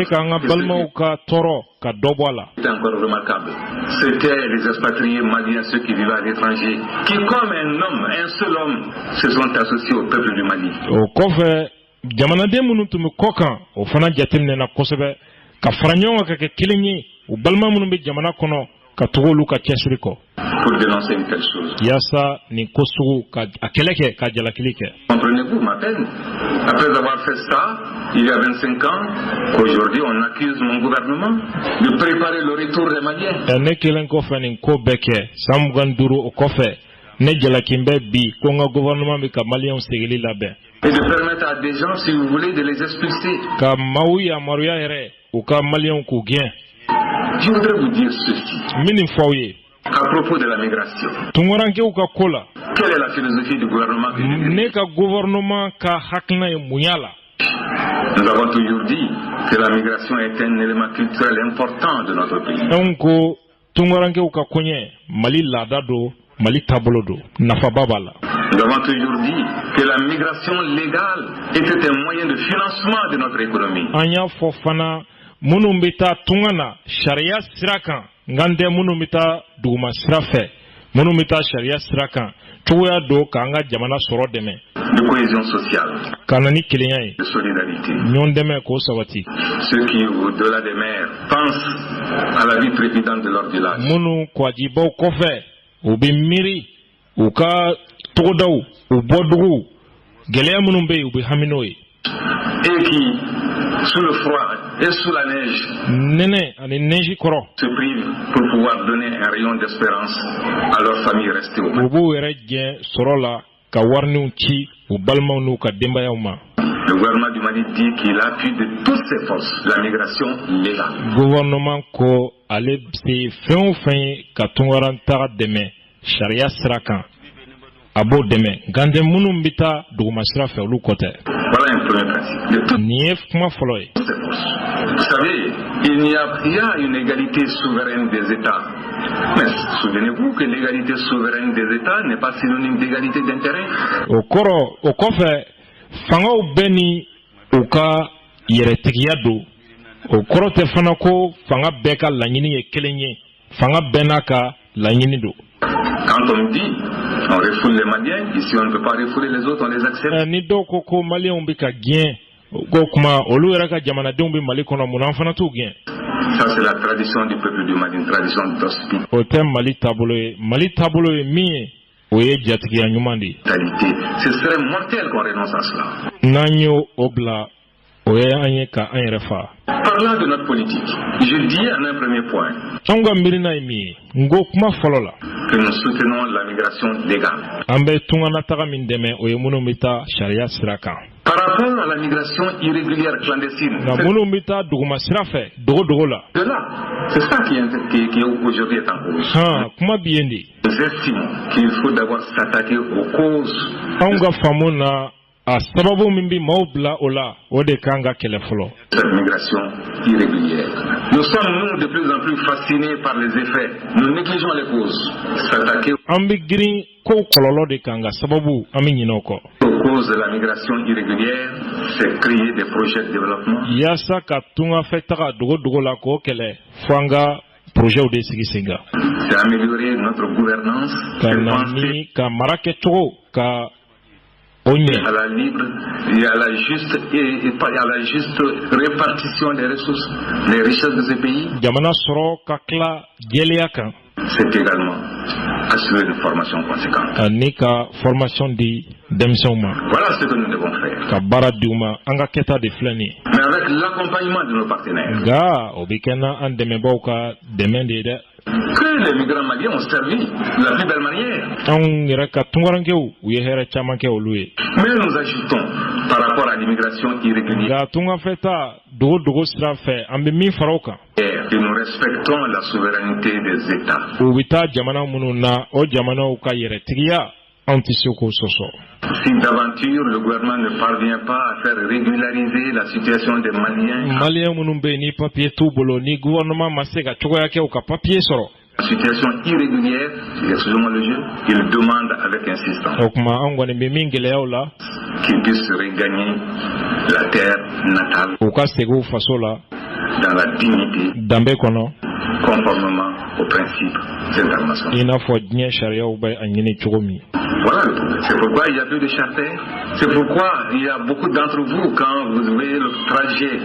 C'était encore remarquable. C'était les expatriés maliens, ceux qui vivaient à l'étranger, qui comme un homme, un seul homme, se sont associés au peuple du Mali. katugolu ka cɛsiriko pour dénoncer une telle chose. Yasa ni kosugu ka akeleke ka jalakilike. Comprenez-vous ma peine? Après avoir fait ça, il y a 25 ans, aujourd'hui on accuse mon gouvernement de préparer le retour des Maliens. Ne kelen ko fani ko beke samganduru o kofe ne jalakimbe bi ko nga gouvernement bi ka Maliens segeli labe. Et de permettre à des gens, si vous voulez, de les expulser. Ka mauya maruya ere ou ka Maliens ko gien. Je voudrais vous dire ceci. Mini foye. À propos de la migration. Tungoranke ou ka kola. Quelle est la philosophie du gouvernement? Ne ka gouvernement ka hakna e munyala. Nous avons toujours dit que la migration est un élément culturel important de notre pays. Onko tungoranke ou ka konye Mali ladado Mali tabolodo nafa babala. Nous avons toujours dit que la migration légale était un moyen de financement de notre économie. Anya fofana munumbita tungana sharia sirakan ngande munumita duguma sirafe munumita sharia sirakan tuya do kanga jamana soro deme de cohésion sociale kanani kiliyai de solidarité nyon deme ko sawati ceux qui au-delà des mers pensent à la vie trépidante de leur village munu kwajibo kofe ubi miri uka todaw ubodugu geleya munumbe ubi haminoi et qui sous le froid et sous la neige se privent pour pouvoir donner un rayon d'espérance à leur famille restée au Mali. Le gouvernement du Mali dit qu'il appuie de toutes ses forces la migration légale. Gouvernement ko ale se fin katungaranta deme sharia srakan abo deme gande munumbita dugumasira fe olu kote. Voilà un premier principe. De toutes ses forces. Vous savez, il y a une égalité souveraine des États. Mais souvenez-vous que l'égalité souveraine des États n'est pas synonyme d'égalité d'intérêt. Au kofe fango beni uka yeretigiyado au korote fanako fanga beka lanyini ye kelenye fanga benaka lanyini do. Quand on dit on refoule les Maliens, ici on ne peut pas refouler les autres, on les accepte. Ni do koko Malien on bika gien gokuma olu eraka jamana de on bi Mali kono mun fana tu gien. Ça c'est la tradition du peuple du Mali, une tradition d'hospitalité. O tem Mali tabolo mi oye jatiki anyumandi. Ce serait mortel qu'on renonce à cela. Nanyo obla oye anyeka anyrefa. Parlant de notre politique, je dis en un premier point que nous soutenons la migration légale. Par rapport à la migration irrégulière clandestine, c'est ça qui aujourd'hui est en cause. Nous estimons qu'il faut d'abord s'attaquer aux causes. Cette migration irrégulière. Nous sommes de plus en plus fascinés par les effets. Nous négligeons les causes. S'attaquer aux causes de la migration irrégulière, c'est créer des projets de développement. C'est améliorer notre gouvernance. À la libre et à la juste répartition des ressources, les richesses de ce pays. C'est également assurer une formation conséquente. Voilà ce que nous devons faire. Mais avec l'accompagnement de nos partenaires. Que les migrants maliens ont servi de la plus belle manière. Mais nous ajoutons par rapport à l'immigration irrégulière que nous respectons la souveraineté des États. Si d'aventure le gouvernement ne parvient pas à faire régulariser la situation des Maliens, la situation irrégulière, excusez-moi le jeu, il demande avec insistance qu'ils puissent regagner la terre natale dans la dignité, conformément aux principes internationaux. Voilà le problème. C'est pourquoi il y a peu de charters. C'est pourquoi il y a beaucoup d'entre vous, quand vous voyez le trajet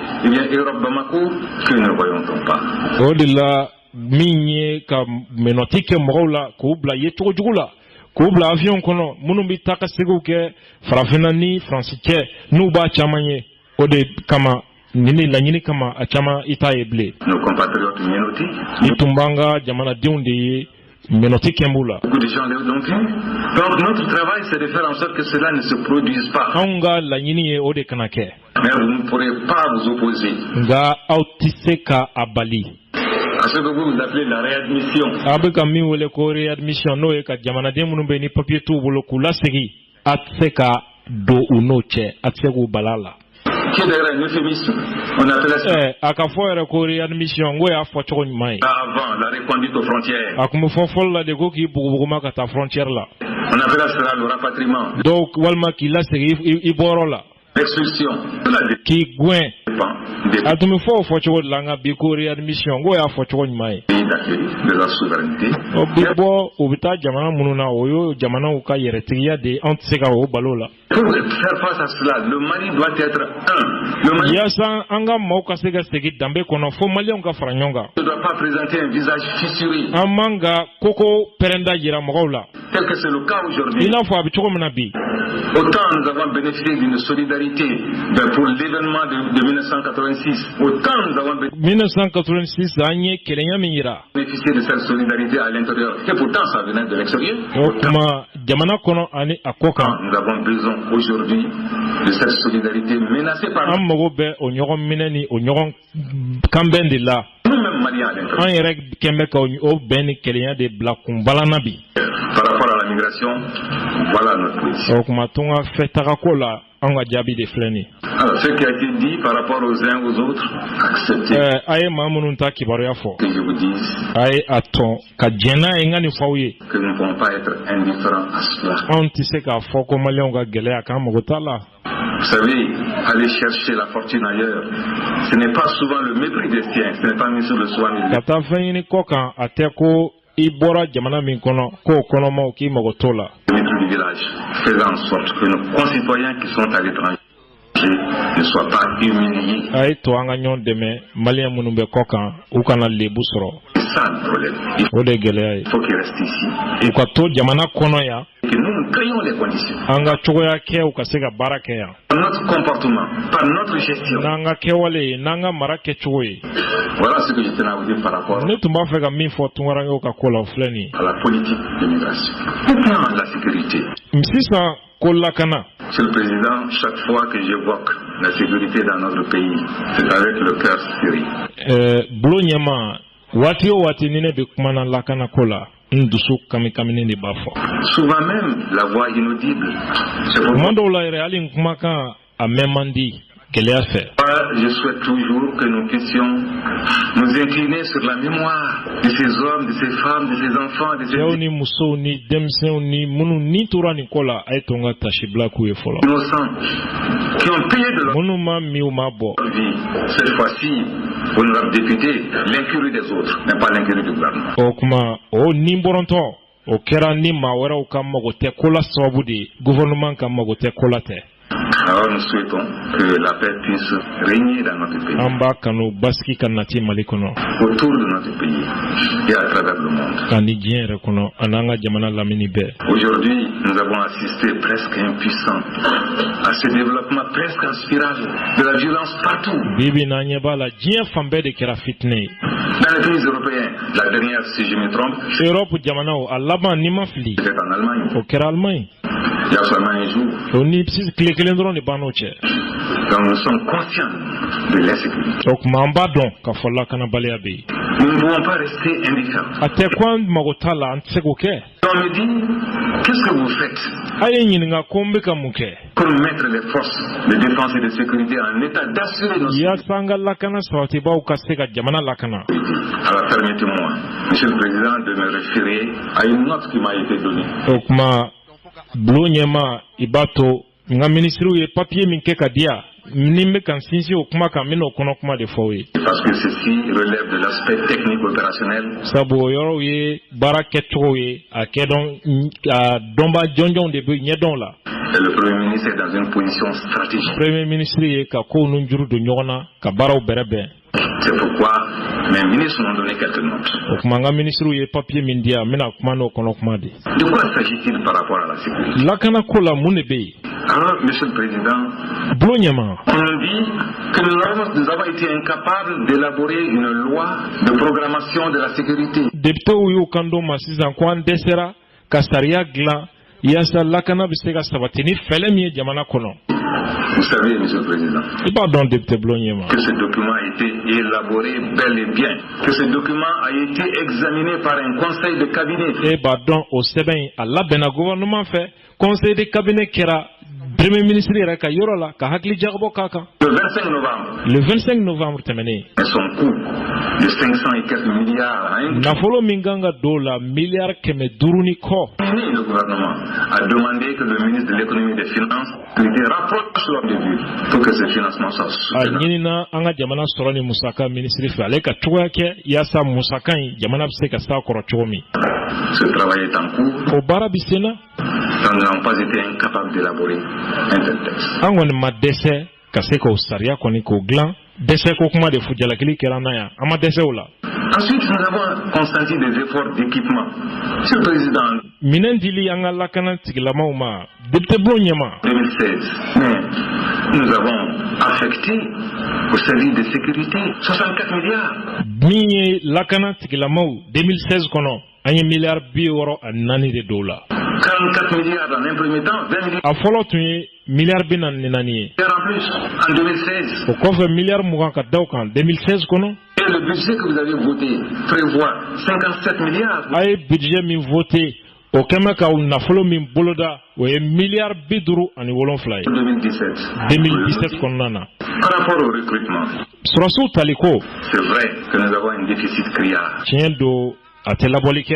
Europe-Bamako, que ne voyons-on pas. min ye ka menoti kɛ mɔgɔw la k'u bila ye cogo jugu la k'u bila avion kɔnɔ minnu bɛ taa ka segiw kɛ farafinna ni faransi cɛ n'u b'a caman ye o de kama nin laɲini kama a caman i t'a ye bilen i tun b'an ka jamanadenw de ye menoti kɛn b'u la. Donc notre travail c'est de faire en sorte que cela ne se produise pas. Anw ka laɲini ye o de kana kɛ. Mais vous ne pourrez pas vous opposer. Nka aw tɛ se ka a bali. À ce que vous appelez la réadmission. A bɛ ka min wele ko réadmission n'o ye ka jamanaden minnu bɛ ni papier t'u bolo k'u lasegin a tɛ se ka don u n'o cɛ a tɛ se k'u bala la. Qui est derrière un euphémisme? On appelle ça. A ka fɔ yɛrɛ ko réadmission ngo y'a fɔ cogo ɲuman ye. Avant la reconduite aux frontières. A kun bɛ fɔ fɔlɔ la de ko k'i bugubuguma ka taa frontière la. On appelle ça le rapatriement. Donc walima k'i lasegin i bɔyɔrɔ la. L'expulsion. K'i gɛn. A tun bɛ fɔ o fɔ cogo de la nka bi ko réadmission ngo y'a fɔ cogo ɲuman ye. De la souveraineté. O bi bɔ u bɛ taa jamana minnu na o y'o jamanaw ka yɛrɛtigiya de anw tɛ se ka o balo la. Pour faire face à cela, le Mali doit être un. Yasa an ka maaw ka se ka segin danbe kɔnɔ fo maliyɛnw ka fara ɲɔgɔn kan. Ne doit pas présenter un visage fissuré. An man ka koko pɛrɛnda jira mɔgɔw la. Tel que c'est le cas aujourd'hui. I n'a fɔ a bɛ cogo min na bi. Autant nous avons bénéficié d'une solidarité pour l'événement de 1986. Autant nous avons 1986 an ye kelenya min yira. Bénéficié de cette solidarité à l'intérieur. Et pourtant ça venait de l'extérieur. O kuma jamana kɔnɔ ani a kɔ kan. Nous avons besoin aujourd'hui de cette solidarité menacée par. An mago bɛ o ɲɔgɔn minɛ ni o ɲɔgɔn kanbɛn de la. Nous-mêmes Maliens à l'intérieur. An yɛrɛ kɛn bɛ ka o bɛn ni kelenya de bila kunbalanna bi. Par rapport à la migration, voilà notre position. O kuma tun ka fɛtaga ko la an ka jaabi de filɛ nin. Alors ce qui a été dit par rapport aux uns aux autres, acceptez. A ye maa minnu ta kibaruya fɔ. Que je vous dise. A ye a tɔn ka jɛn n'a ye n ka nin fɔ aw ye. Que nous ne pouvons pas être indifférents à cela. Anw tɛ se k'a fɔ ko maliyɛnw ka gɛlɛya k'an mago t'a la. Vous savez, aller chercher la fortune ailleurs, ce n'est pas souvent le mépris des siens, ce n'est pas mis sur le soin. Ka taa fɛn ɲini kɔ kan a tɛ ko i bɔra jamana min kɔnɔ k'o kɔnɔmaw k'i mago t'o la. Le maître du village, faisant en sorte que nos concitoyens qui sont à l'étranger ne soient pas humiliés. A ye to an ka ɲɔgɔn dɛmɛ maliyɛn minnu bɛ kɔ kan u kana lebu sɔrɔ. C'est ça le problème. O de ye gɛlɛya ye. Il faut qu'ils restent ici. U ka to jamana kɔnɔ yan. Que nous créons les conditions. An ka cogoya kɛ u ka se ka baara kɛ yan. Par notre comportement, par notre gestion. N'an ka kɛwale ye n'an ka mara kɛcogo ye. Voilà ce que je tenais à vous dire par rapport. Ne tun b'a fɛ ka min fɔ tunkarankew ka ko la o filɛ nin ye. À la politique d'immigration. Maintenant la sécurité. Sisan ko lakana. Monsieur le Président, chaque fois que j'évoque la sécurité dans notre pays, c'est avec le cœur serré. Bulo ɲɛma waati o waati ni ne bɛ kuma na lakana ko la n dusu kami-kaminen de b'a fɔ. Souvent même la voix inaudible. Tuma dɔw la yɛrɛ hali n kumakan a mɛn man di gɛlɛya fɛ. Je souhaite toujours que nous puissions nous incliner sur la mémoire de ces hommes, de ces femmes, de ces enfants, de ces cɛw ni musow ni denmisɛnw ni minnu ni tora nin ko la a ye to n ka tasibila k'u ye fɔlɔ. innocents qui ont payé de leur minnu ma min u ma bɔ. vie. Cette fois-ci, honorable député, l'incurie des autres, mais pas l'incurie du gouvernement. O kuma o ni bɔrɔntɔ o kɛra ni maa wɛrɛw ka mago tɛ ko la sababu de gouvernement ka mago tɛ ko la tɛ. Alors nous souhaitons que la paix puisse régner dans notre pays. An b'a kanu basigi ka nati Mali kɔnɔ. Autour de notre pays et à travers le monde. Ani diɲɛ yɛrɛ kɔnɔ a n'an ka jamana lamini bɛɛ. Aujourd'hui, nous avons assisté presque impuissants à ce développement presque en spirale de la violence partout. Bibi n'an ɲɛ b'a la diɲɛ fan bɛɛ de kɛra fitinɛ ye. Dans les pays européens, la dernière, si je me trompe, Europe jamanaw a laban ni ma fili. c'était en Allemagne. O kɛra Allemagne. Il y a seulement un jour. O ni tile kelen dɔrɔn de b'an n'o cɛ. Donc nous sommes conscients de l'insécurité. O kuma an b'a dɔn k'a fɔ lakanabaliya bɛ yen. Nous ne pouvons pas rester indifférents. A tɛ ko an mago t'a la an tɛ se k'o kɛ. On me dit, qu'est-ce que vous faites A ye ɲininka ko n bɛ ka mun kɛ. pour mettre les forces de défense et de sécurité en état d'assurer nos Yaasa an ka lakana sabatibaw ka se ka jamana lakana. Alors permettez-moi, Monsieur le Président, de me référer à une note qui m'a été donnée. O kuma bulo ɲɛma i b'a to n ka minisiriw ye papiye min kɛ ka di yan ni n bɛ ka n sinsin o kuma kan n bɛ n'o kɔnɔ kuma de fɔ o ye. Parce que ceci relève de l'aspect technique opérationnel. Sabu o yɔrɔw ye baara kɛcogo ye a dɔnba jɔnjɔnw de bɛ ɲɛdɔn la. Et le Premier ministre est dans une position stratégique. Premier ministre ye ka kow nu juru don ɲɔgɔn na ka baaraw bɛrɛbɛn. C'est pourquoi mes ministres m'ont donné quelques notes. De quoi s'agit-il par rapport à la sécurité? Alors, Monsieur le Président, on nous dit que nous avons été incapables d'élaborer une loi de programmation de la sécurité. Vous savez, Monsieur le Président, que ce document a été élaboré bel et bien, que ce document a été examiné par un conseil de cabinet. Premier ministre le 25 novembre son coût de 500 et quelques milliards le gouvernement a demandé que le ministre de l'économie et des finances lui rapproche l'ordre de vue pour que ce financement soit soutenable. Ce travail est en cours. Nous n'avons pas été incapables d'élaborer un tel texte. Ensuite, nous avons consenti des efforts d'équipement. Monsieur le Président, 2016, nous avons affecté au service de sécurité 64 milliards. 2016 44 milliards dans un premier temps, 20 milliards. En plus, en 2016. Et le budget que vous avez voté prévoit 57 milliards. au kemaka nafolo min boloda o ye milliard biduru ani wolonfla ye 2017 konnana. Par rapport au recrutement, surasu taliko c'est vrai que nous avons un déficit criard. tiens do atelabolique.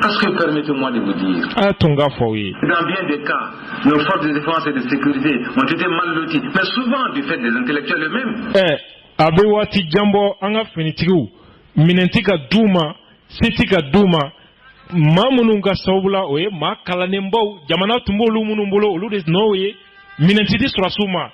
Parce que permettez-moi de vous dire, dans bien des cas, nos forces de défense et de sécurité ont été mal loties, mais souvent du fait des intellectuels eux-mêmes. Abewati jambo anga finitigu minentika duma sitika duma mamununga saubula oye ma kalanembo jamana tumbolu munumbolo ulude noye minentiti surasuma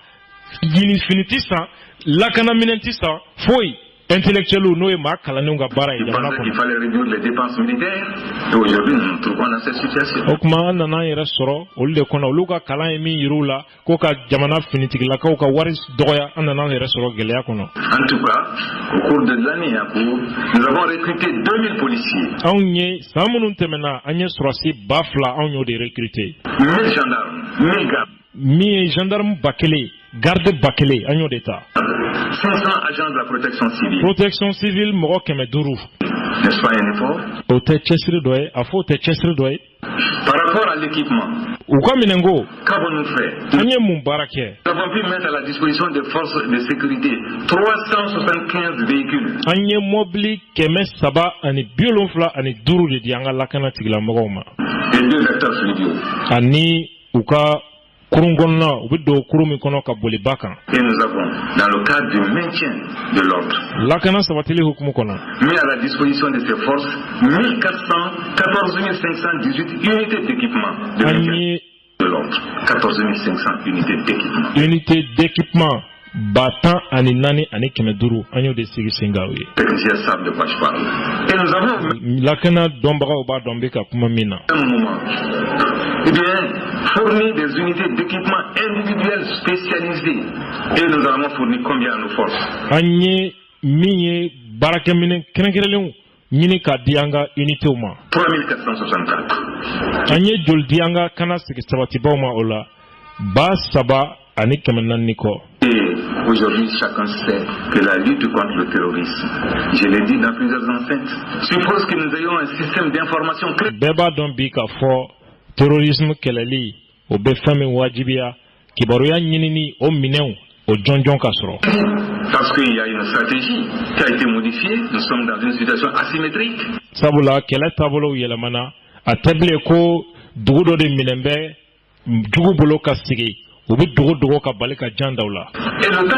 yini finitisa lakana minentisa foi intellectuel noye ma kalanunga bara jamana ko il fallait réduire les dépenses militaires et aujourd'hui nous nous trouvons dans cette situation. Okma nana yera soro ulude kona uluka kalan mi yirula ko ka jamana finitigla ko ka waris doya anana yera soro gelya kono. En tout cas, au cours de l'année en cours, nous avons recruté 2000 policiers. Aunye samunun temena anye surasi bafla aunyo de recruter 1000 gendarmes, 1000 gardes. Mi gendarme bakele, garde bakele agno d'état. 500 agents de la protection civile. Protection civile moko keme duru. N'est-ce pas un effort? O te chesri doye, afo te chesri doye. Par rapport à l'équipement, qu'avons-nous fait? Nous avons pu mettre à la disposition des forces de sécurité 375 véhicules. Anye mobili keme saba ani biolonfla ani duru de dianga lakana tigla mogoma. Et 2 vecteurs fluviaux. Ani uka kurungonna ubido kurumi kono ka bolibaka. Et nous avons, dans le cadre du maintien de l'ordre, lakana sabatili hukumu kono, mis à la disposition de ces forces 14 518 unités d'équipement de maintien de l'ordre. 14 500 unités d'équipement. Unités d'équipement batan ani nani ani kemeduru anyo de sigi singawe. Techniciens savent de quoi je parle. Et nous avons lakana dombara oba dombeka kuma mina. Un moment. Eh bien, fournir des unités d'équipement individuelles spécialisées. Et nous avons fourni combien à nos forces? Anye miye barakemine kenekereleu nyini ka dianga unité uma 3464. Anye jol dianga kana sikisabati bauma ola ba saba ani kemenaniko. Et aujourd'hui, chacun sait que la lutte contre le terrorisme, je l'ai dit dans plusieurs enceintes, suppose que nous ayons un système d'information clé. Beba don bika for terrorisme kelali o be fami wajibia kibaruya nyinini o mineu o jonjon kasro. Parce qu'il y a une stratégie qui a été modifiée, nous sommes dans une situation asymétrique. Sabula kela tabolo yelamana a table ko dugudo de minembe dugu bolo kasigi. Et le temps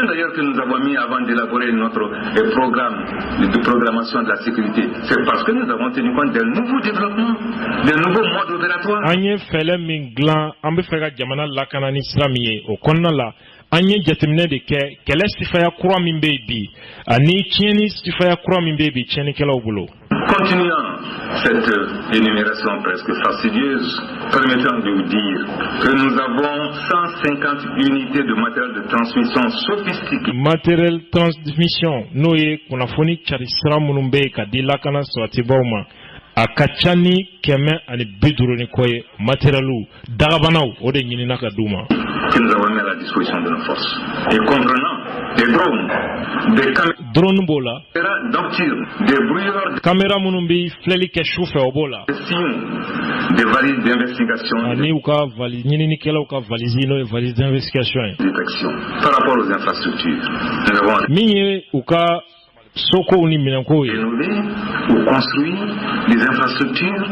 d'ailleurs que nous avons mis avant d'élaborer notre programme de programmation de la sécurité, c'est parce que nous avons tenu compte des nouveaux développements, des nouveaux modes opératoires. anye jatemine de kele sifaya kura min be bi ani tieni sifaya kura min be bi tieni kala obulo. Continuant cette énumération presque fastidieuse, permettant de vous dire que nous avons 150 unités de matériel de transmission sophistiqué. Matériel transmission, nous kunafoni charisra munumbe kadila kana swati bauma. Akachani keme ani biduru ni koye matérielu dagabanaw ode nyini naka duma. Que nous avons mis à la disposition de nos forces. Et comprenant des drones, des caméras nocturnes, des brouilleurs, caméras munumbi fleli ke chauffeur obola. Des valises d'investigation. Ani uka valise nyini ni kela uka valise no valise d'investigation. Détection. Par rapport aux infrastructures. Nous avons minye uka soko ni minanko rénover ou construire des infrastructures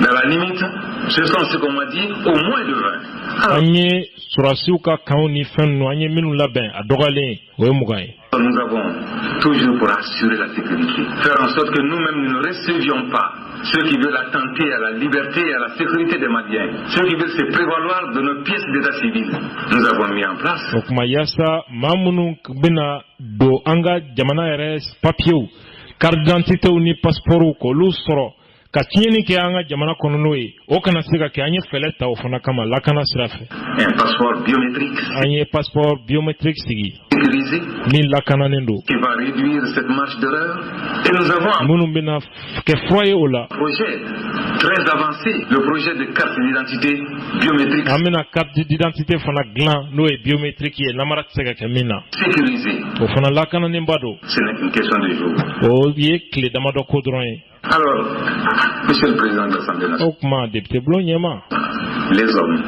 dans la limite, ce sont ce qu'on m'a dit, au moins de 20. Anye surasiuka kauni fenno anye minu laben adogale we mugaye. Nous avons toujours pour assurer la sécurité, faire en sorte que nous-mêmes nous ne recevions pas ceux qui veulent attenter à la liberté et à la sécurité des Maliens, ceux qui veulent se prévaloir de nos pièces d'état civil. Nous avons mis en place. Donc mayasa mamunu bina do anga jamana res papier, carte d'identité ou ni passeport ko lusoro. Katieni ke anga jamana kononoe o kana sika ke anye feleta o fana kama lakana sirafe un passeport biométrique anye passeport biométrique sigi sécurisé ni lakana nendo qui va réduire cette marge d'erreur et nous avons munu bina ke foye ola projet très avancé, le projet de carte d'identité biométrique amena carte d'identité fana glan no e biométrique e namara tsega ke mina sécurisé o fana lakana nembado ce n'est qu'une question de jour o ye clé damado kodron. Alors, Monsieur le Président de l'Assemblée nationale, les hommes,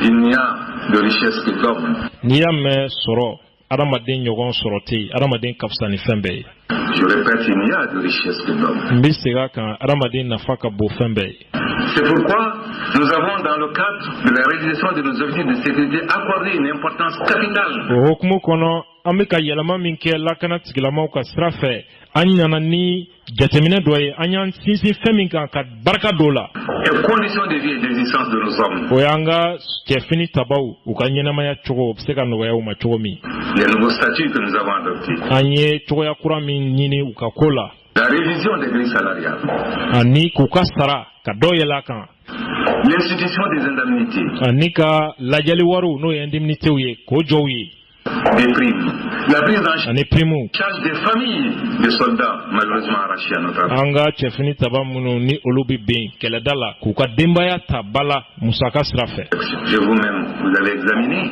il n'y a de richesse que d'hommes. Je répète, il n'y a de richesse que d'hommes. C'est pourquoi nous avons, dans le cadre de la réalisation de nos objectifs de sécurité, accordé une importance capitale. Jatemina doye anyan sisi feminka ka barka dola et conditions de vie et d'existence de nos hommes. Oyanga kefini tabau ukanyena maya chogo obseka no ya uma chogomi. Les nouveaux statuts que nous avons adoptés. Anye chogo ya kurami nyini ukakola. La révision des grilles salariales. Ani kukasara kadoye lakan. L'institution des indemnités. Anika lajali waru no indemnité uye kojowi. Des primes. La prise en charge des familles des soldats malheureusement arrachés à notre armée. Anga chefini tabamuno ni olubi bin keledala kuka dembaya tabala musaka srafe. Je vous-même, vous avez examiné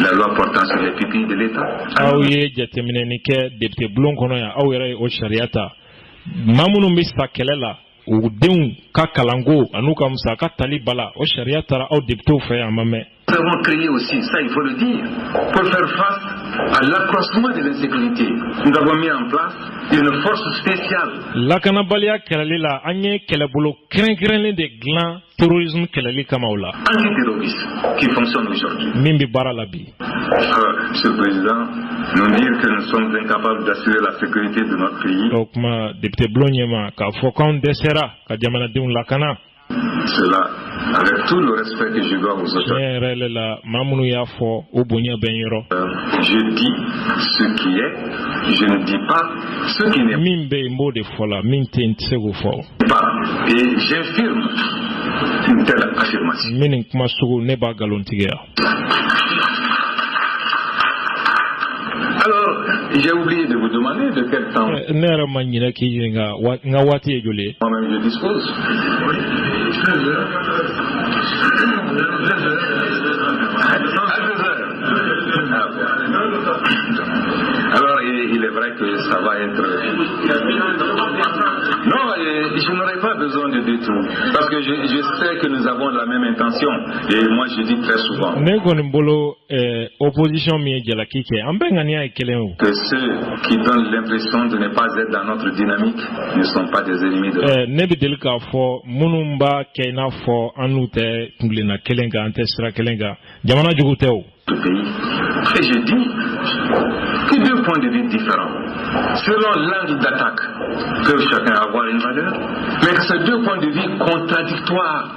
la loi portant sur les pupilles de l'État. Aouye jatemine nike député blon kono ya awere o shariata. Mamuno mista kelela u deun ka kalango anuka musaka talibala o shariata au député fait amame. Nous avons créé aussi, ça il faut le dire, pour faire face à l'accroissement de l'insécurité. Nous avons mis en place une force spéciale. Lakanabalia Keralila, Agne Kelabolo, Krenkrene de Glan, terrorisme Kelali Kamaola. Antiterroriste qui fonctionne aujourd'hui. Mimbi Baralabi. Monsieur le Président, nous dire que nous sommes incapables d'assurer la sécurité de notre pays. Donc, ma député Blonyema, Kafokan Desera, Kadjamana Deun Lakana. Cela, avec tout le respect que je dois aux autorités. Je dis ce qui est, je ne dis pas ce qui n'est pas. Et j'affirme une telle affirmation. Alors, j'ai oublié de vous demander de quel temps moi-même je dispose. À 2 heures. Alors, il est vrai que ça va être... Non, je n'aurai pas besoin de détour. Parce que je sais que nous avons la même intention. Et moi, je dis très souvent que ceux qui donnent l'impression de ne pas être dans notre dynamique ne sont pas des ennemis de pays. Et je dis que 2 points de vue différents, selon l'angle d'attaque, peuvent chacun avoir une valeur, mais que ces 2 points de vue contradictoires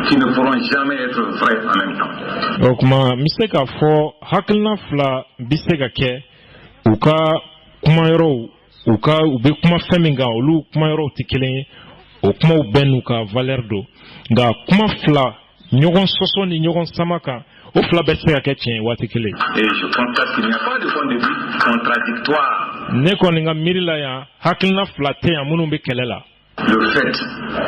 qui ne pourront jamais être vraies en même temps. Okuma miseka fo hakilna fla biseka ke uka kuma yoro uka ube kuma feminga olu kuma yoro tikelen o kuma ubenu ka valeur do nga kuma fla nyogon soso ni nyogon samaka o fla beseka ke tien watikele. Et je constate qu'il n'y a pas de point de vue contradictoire. Ne koninga mirila ya hakilna fla te ya munu be kelela. Le fait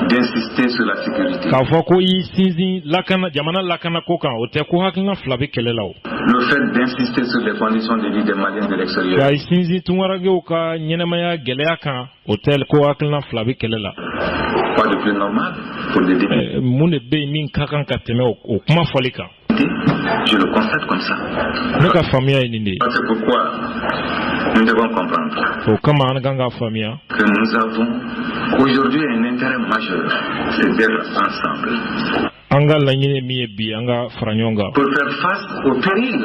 d'insister sur la sécurité. Ka fo ko yi sinzi lakana jamana lakana ko kan o te ko hakilna fla be kelela o. Le fait d'insister sur les conditions de vie des Maliens de l'extérieur. Ka sinzi tunwarage o ka nyenamaya geleya kan hotel ko hakilna fla be kelela. Quoi de plus normal pour les députés? Mune be min kakan kateme o kuma folika. Je le constate comme ça. C'est pourquoi nous devons comprendre que nous avons aujourd'hui un intérêt majeur, c'est d'être ensemble. Pour faire face au péril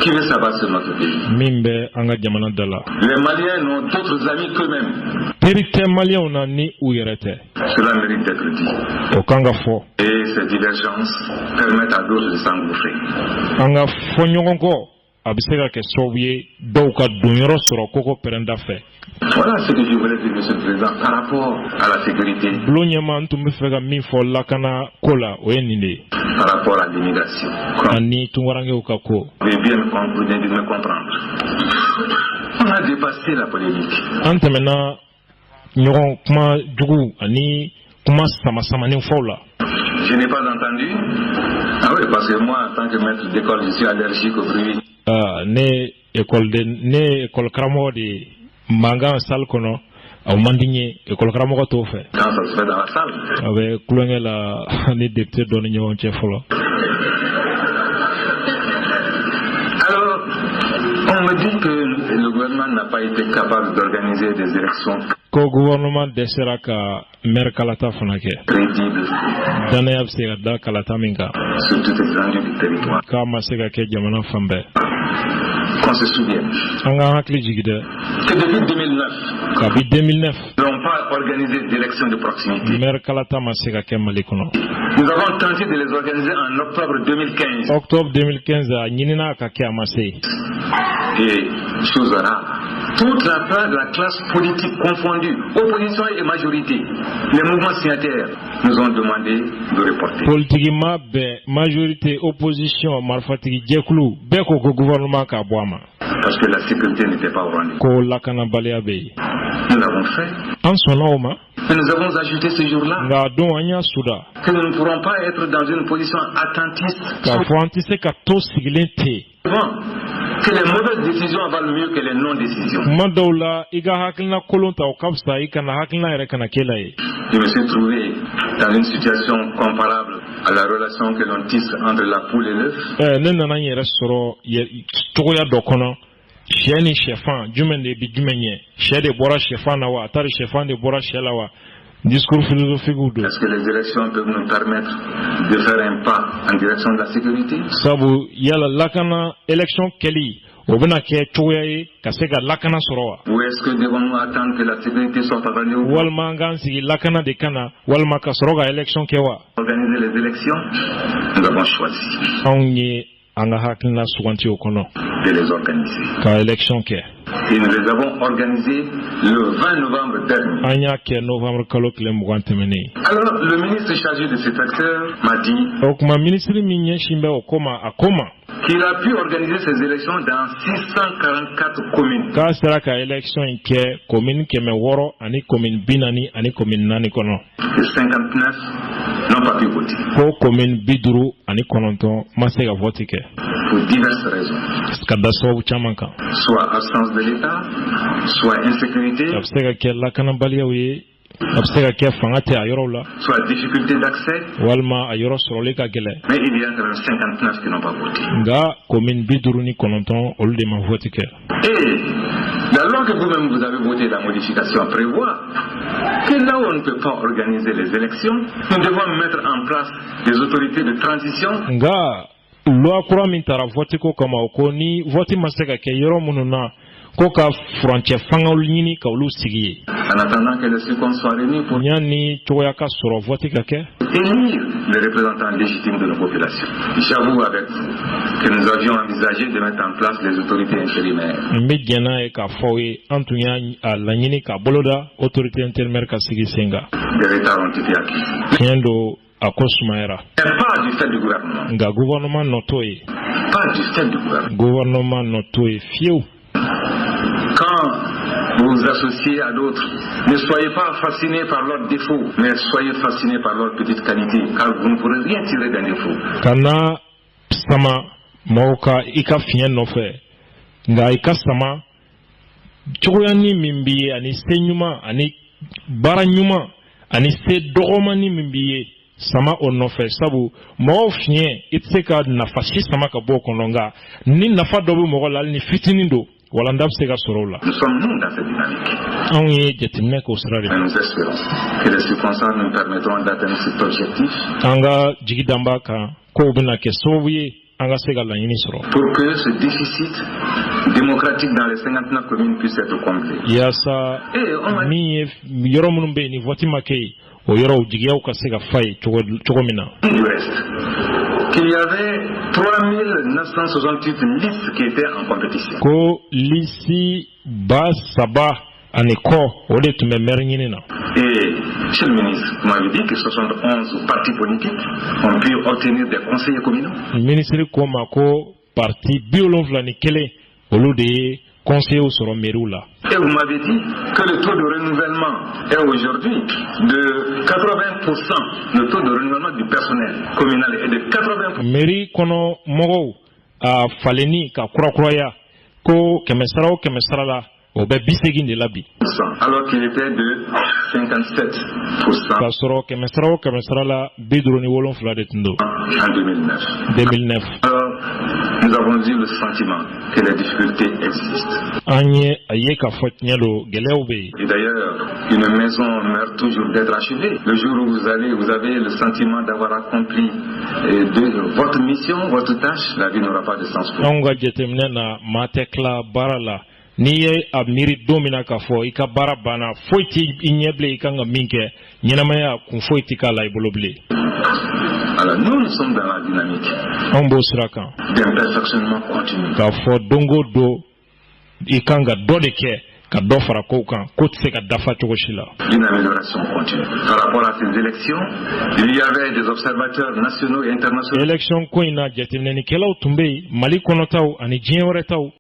qui veut s'abattre sur notre pays. Les Maliens n'ont d'autres amis qu'eux-mêmes. Cela mérite d'être dit. Et ces divergences permettent à d'autres de s'engouffrer. Voilà ce que je voulais dire, Monsieur le Président, par rapport à la sécurité, par rapport à l'immigration. Vous devez bien me comprendre. On a dépassé la polémique. Je n'ai pas entendu. Ah oui, parce que moi, en tant que maître d'école, je suis allergique au bruit. École kramo de manga salle kono au mandinye école kramo ko to fait. Quand ça se fait dans la salle. Avec coulonge la ni député don ñewon ci folo. Alors, on me dit que le gouvernement n'a pas été capable d'organiser des élections. Ko gouvernement desera ka mer kalata fanake. Crédible. Dana yabse da kalata minka. Sur toute l'étendue du territoire. Kama sega ke jamana fambe. Qu'on se souvienne que depuis 2009, nous n'avons pas organisé d'élections de proximité. Nous avons tenté de les organiser en octobre 2015. Et chose rare, toute la classe politique confondue, opposition et majorité, les mouvements signataires nous ont demandé de reporter. Politiquement, majorité, opposition, malfatigi, djeklu, beko gouvernement ka boama. Parce que la sécurité n'était pas au rendez-vous. Nous l'avons fait. Et nous avons ajouté ce jour-là que nous ne pourrons pas être dans une position attentiste. Que les mauvaises décisions valent mieux que les non-décisions. Je me suis trouvé dans une situation comparable à la relation que l'on tisse entre la poule et l'œuf. Discours philosophique ou deux. Est-ce que les élections peuvent nous permettre de faire un pas en direction de la sécurité? Sabu yala lakana élection keli obena ke choyaye kaseka lakana sorowa. Ou est-ce que devons-nous attendre que la sécurité soit au rendez-vous? Walma ngansi lakana de kana walma kasoroga élection kewa. Organiser les élections, nous avons choisi. Onye anga hakina suwanti okono. De les organiser. Ka élection ke. Et nous les avons organisés le 20 novembre dernier. Alors, le ministre chargé de ce secteur m'a dit qu'il a pu organiser ces élections dans 644 communes. Et 59 n'ont pas pu voter. Pour diverses raisons. Soit absence de l'État, soit insécurité, soit difficulté d'accès, mais il y a quand même 59 qui n'ont pas voté. Et la loi que vous-même vous avez votée, la modification prévoit que là où on ne peut pas organiser les élections, nous devons mettre en place des autorités de transition. Loi kura min tara vote ko kama ko ni vote maseka ke yoro mununa ko ka furancɛ fangaw ɲini ka olu sigi ye. En attendant que les circonstances soient réunies pour yani cogoya ka sɔrɔ vote ka kɛ. élire les représentants légitimes de nos populations. J'avoue avec que nous avions envisagé de mettre en place les autorités intérimaires. N bɛ jɛn n'a ye k'a fɔ aw ye an tun y'a laɲini k'a boloda autorité intérimaire ka sigi sen kan. Des retards ont été acquis. Tiɲɛ don a ko sumayara. Pas du fait du gouvernement. Nka gouvernement nɔ t'o ye. Pas du fait du gouvernement. Gouvernement nɔ t'o ye fiyewu. Quand vous vous associez à d'autres, ne soyez pas fascinés par leurs défauts, mais soyez fascinés par leurs petites qualités, car vous ne pourrez rien tirer d'un défaut. Kana sama mɔgɔw ka i ka fiɲɛ nɔfɛ nka i ka sama cogoyani min b'i ye ani se ɲuman ani baara ɲuman ani se dɔgɔmani min b'i ye sama o nɔfɛ sabu mɔgɔw fiɲɛ i tɛ se ka nafa si sama ka bɔ o kɔnɔ nka ni nafa dɔ bɛ mɔgɔ la hali ni fitinin don walanda bɛ se ka sɔrɔ o la. Nous sommes nous dans cette dynamique. Anw ye jateminɛ k'o sira de Mais nous espérons que les circonstances nous permettront d'atteindre cet objectif. An ka jigi dan b'a kan k'o bɛna kɛ sababu ye an ka se ka laɲini sɔrɔ. Pour que ce déficit démocratique dans les 59 communes puisse être comblé. Yaasa min ye yɔrɔ minnu bɛ yen ni vote ma kɛ yen o yɔrɔw jigiyaw ka se ka fa ye cogo min na. Du reste, qu'il y avait 3968 listes qui étaient en compétition. Ko lisi ba saba ani kɔ o de tun bɛ maire ɲini na. Et, monsieur le ministre, vous m'avez dit que 71 partis politiques ont pu obtenir des conseillers communaux. Ministre ko ma ko parti 71 olu de ye conseillers sɔrɔ mairie la. Et vous m'avez dit que le taux de renouvellement est aujourd'hui de 80%. Le taux de renouvellement du personnel communal est de 80%. Mairie kɔnɔ mɔgɔw a faleni ka kurakuraya ko kɛmɛ sara o kɛmɛ sara la o bɛ 80 de la bi. Alors qu'il était de 57%. K'a sɔrɔ kɛmɛ sara o kɛmɛ sara la 57 de tun don. En 2009. Alors, nous avons eu le sentiment que les difficultés existent. An ye a ye k'a fɔ tiɲɛ don gɛlɛyaw bɛ yen. Et d'ailleurs, une maison meurt toujours d'être achevée. Le jour où vous avez le sentiment d'avoir accompli votre mission, votre tâche, la vie n'aura pas de sens pour vous. An ka jateminɛ na maa tɛ tila baara la. N'i ye a miiri don min na k'a fɔ i ka baara banna foyi tɛ i ɲɛ bilen i kan ka min kɛ ɲɛnamaya kun foyi tɛ k'a la i bolo bilen. Alors nous sommes dans la dynamique. An b'o sira kan. D'un perfectionnement continu. K'a fɔ don o don i kan ka dɔ de kɛ ka dɔ fara kow kan ko tɛ se ka dafa cogo si la. Une amélioration continue. Par rapport à ces élections, il y avait des observateurs nationaux et internationaux. Élection ko in na jateminɛnikɛlaw tun bɛ yen Mali kɔnɔtaw ani diɲɛ wɛrɛ taw.